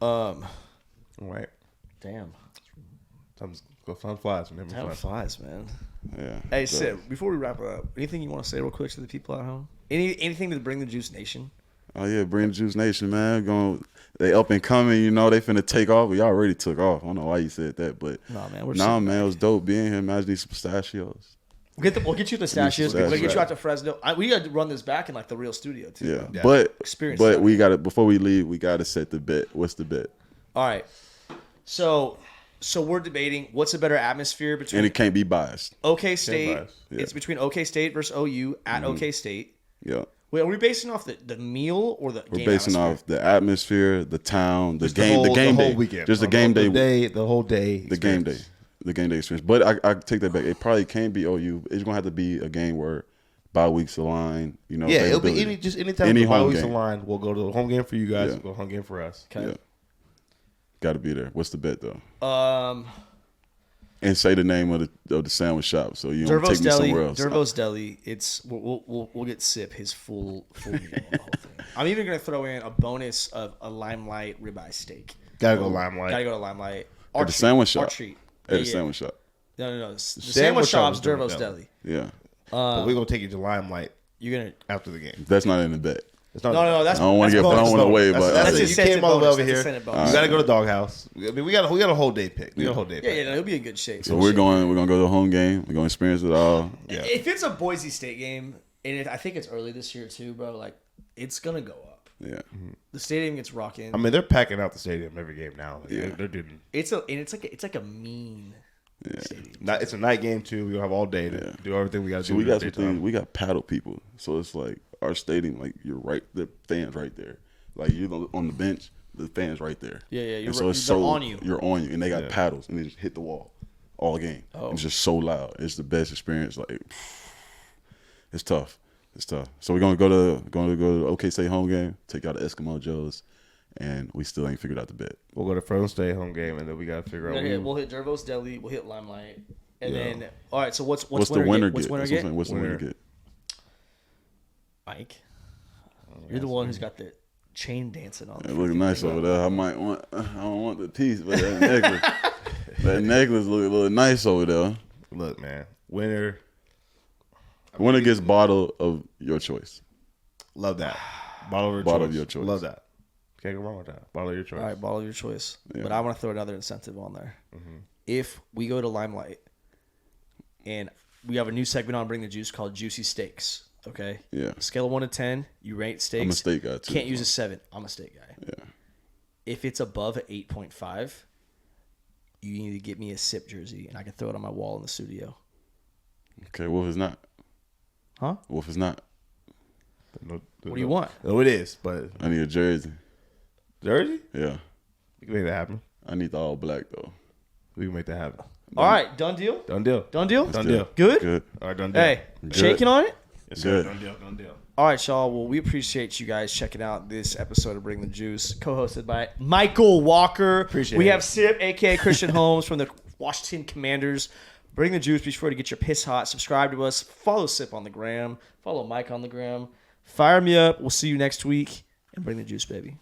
All right. Damn. Time flies. Time flies, man. Yeah. Hey, Sid, before we wrap it up, anything you want to say real quick to the people at home? Anything to bring the Juice Nation? Oh, yeah, bring the Juice Nation, man. They up and coming, you know. They finna take off. We already took off. I don't know why you said that, but man, it was dope being here. Imagine these pistachios. We'll get you the pistachios. We'll get you out to Fresno. We got to run this back in like the real studio too. Yeah. But experience. We got to before we leave. We got to set the bet. What's the bet? All right. So we're debating what's a better atmosphere between. And it can't be biased. OK State. It's between OK State versus OU at OK State. Yeah. Wait, are we basing off the meal or the game? We're basing off the atmosphere, the town, the game the whole day. Weekend. Just the game day. The whole day. The game day. The game day experience. But I take that back. It probably can't be OU. It's going to have to be a game where bye weeks align. You know, it'll be anytime the bye weeks align, we'll go to the home game for you guys. We'll go to the home game for us. Okay. Yeah. Got to be there. What's the bet, though? And say the name of the sandwich shop so you don't take me somewhere else. Dervo's Deli. It's we'll get Sip his full meal on the whole thing. I'm even going to throw in a bonus of a Limelight ribeye steak. Gotta go Limelight. Gotta go to Limelight. At the sandwich shop. Our treat. At the sandwich shop. No. The sandwich shop's Dervo's Deli. Yeah. But we're gonna take you to Limelight. You're gonna after the game. That's not in the bet. No. That's I don't want to wave, but that's you came all the way over here. You gotta go to Doghouse. I mean, we got a whole day pick. Yeah, he'll be in good shape. So we're gonna go to the home game. We're gonna experience it all. Yeah. If it's a Boise State game, and I think it's early this year too, bro, like it's gonna go up. Yeah. The stadium gets rocking. I mean, they're packing out the stadium every game now. Like, Yeah. they're doing. It's like a mean stadium. It's a night game too. We have all day to do everything we got to So do. we got some things. We got paddle people. So it's like our stadium, like you're right, the fans right there. Like you're on the bench, the fans right there. Yeah, yeah. And so it's so on you. You're on you, and they got paddles, and they just hit the wall all game. Oh. It's just so loud. It's the best experience. Like it's tough. It's tough. So we're gonna go to OK State home game. Take out the Eskimo Joes, and we still ain't figured out the bet. We'll go to Fresno State home game, and then we got to figure out. We'll hit Dervos Deli. We'll hit Limelight, and Yeah. then all right. So what's the winner get? What's winner That's what I'm get? saying. What's the winner get? Mike, you're the one who's got the chain dancing on. It look nice over there. I don't want the piece, but that necklace, that necklace look a little nice over there. Look, man, winner. Winner gets bottle of your choice. Love that. Bottle of your choice. Love that. Can't go wrong with that. Bottle of your choice. All right, bottle of your choice. Yeah. But I want to throw another incentive on there. If we go to Limelight and we have a new segment on Bring the Juice called Juicy Steaks, okay? Yeah. Scale of 1 to 10, you rate steaks. I'm a steak guy too. Can't use a 7. I'm a steak guy. Yeah. If it's above an 8.5, you need to get me a SIP jersey and I can throw it on my wall in the studio. Okay. What if it's not? Huh? What if it's not? What do you want? No, it is, but I need a jersey. jersey? Yeah. We can make that happen. I need the all black though. We can make that happen. All right, done deal? Done deal. Done deal? Done deal. Good? Good. All right, done deal. Hey, shaking on it? Yes, sir. Good. Done deal. Done deal. All right, y'all. Well, we appreciate you guys checking out this episode of Bring the Juice, co-hosted by Mykal Walker. Appreciate we it. have Sip, a.k.a. Christian Holmes from the Washington Commanders. Bring the Juice. Be sure to get your piss hot. Subscribe to us. Follow Sip on the gram. Follow Mike on the gram. Fire me up. We'll see you next week. And bring the juice, baby.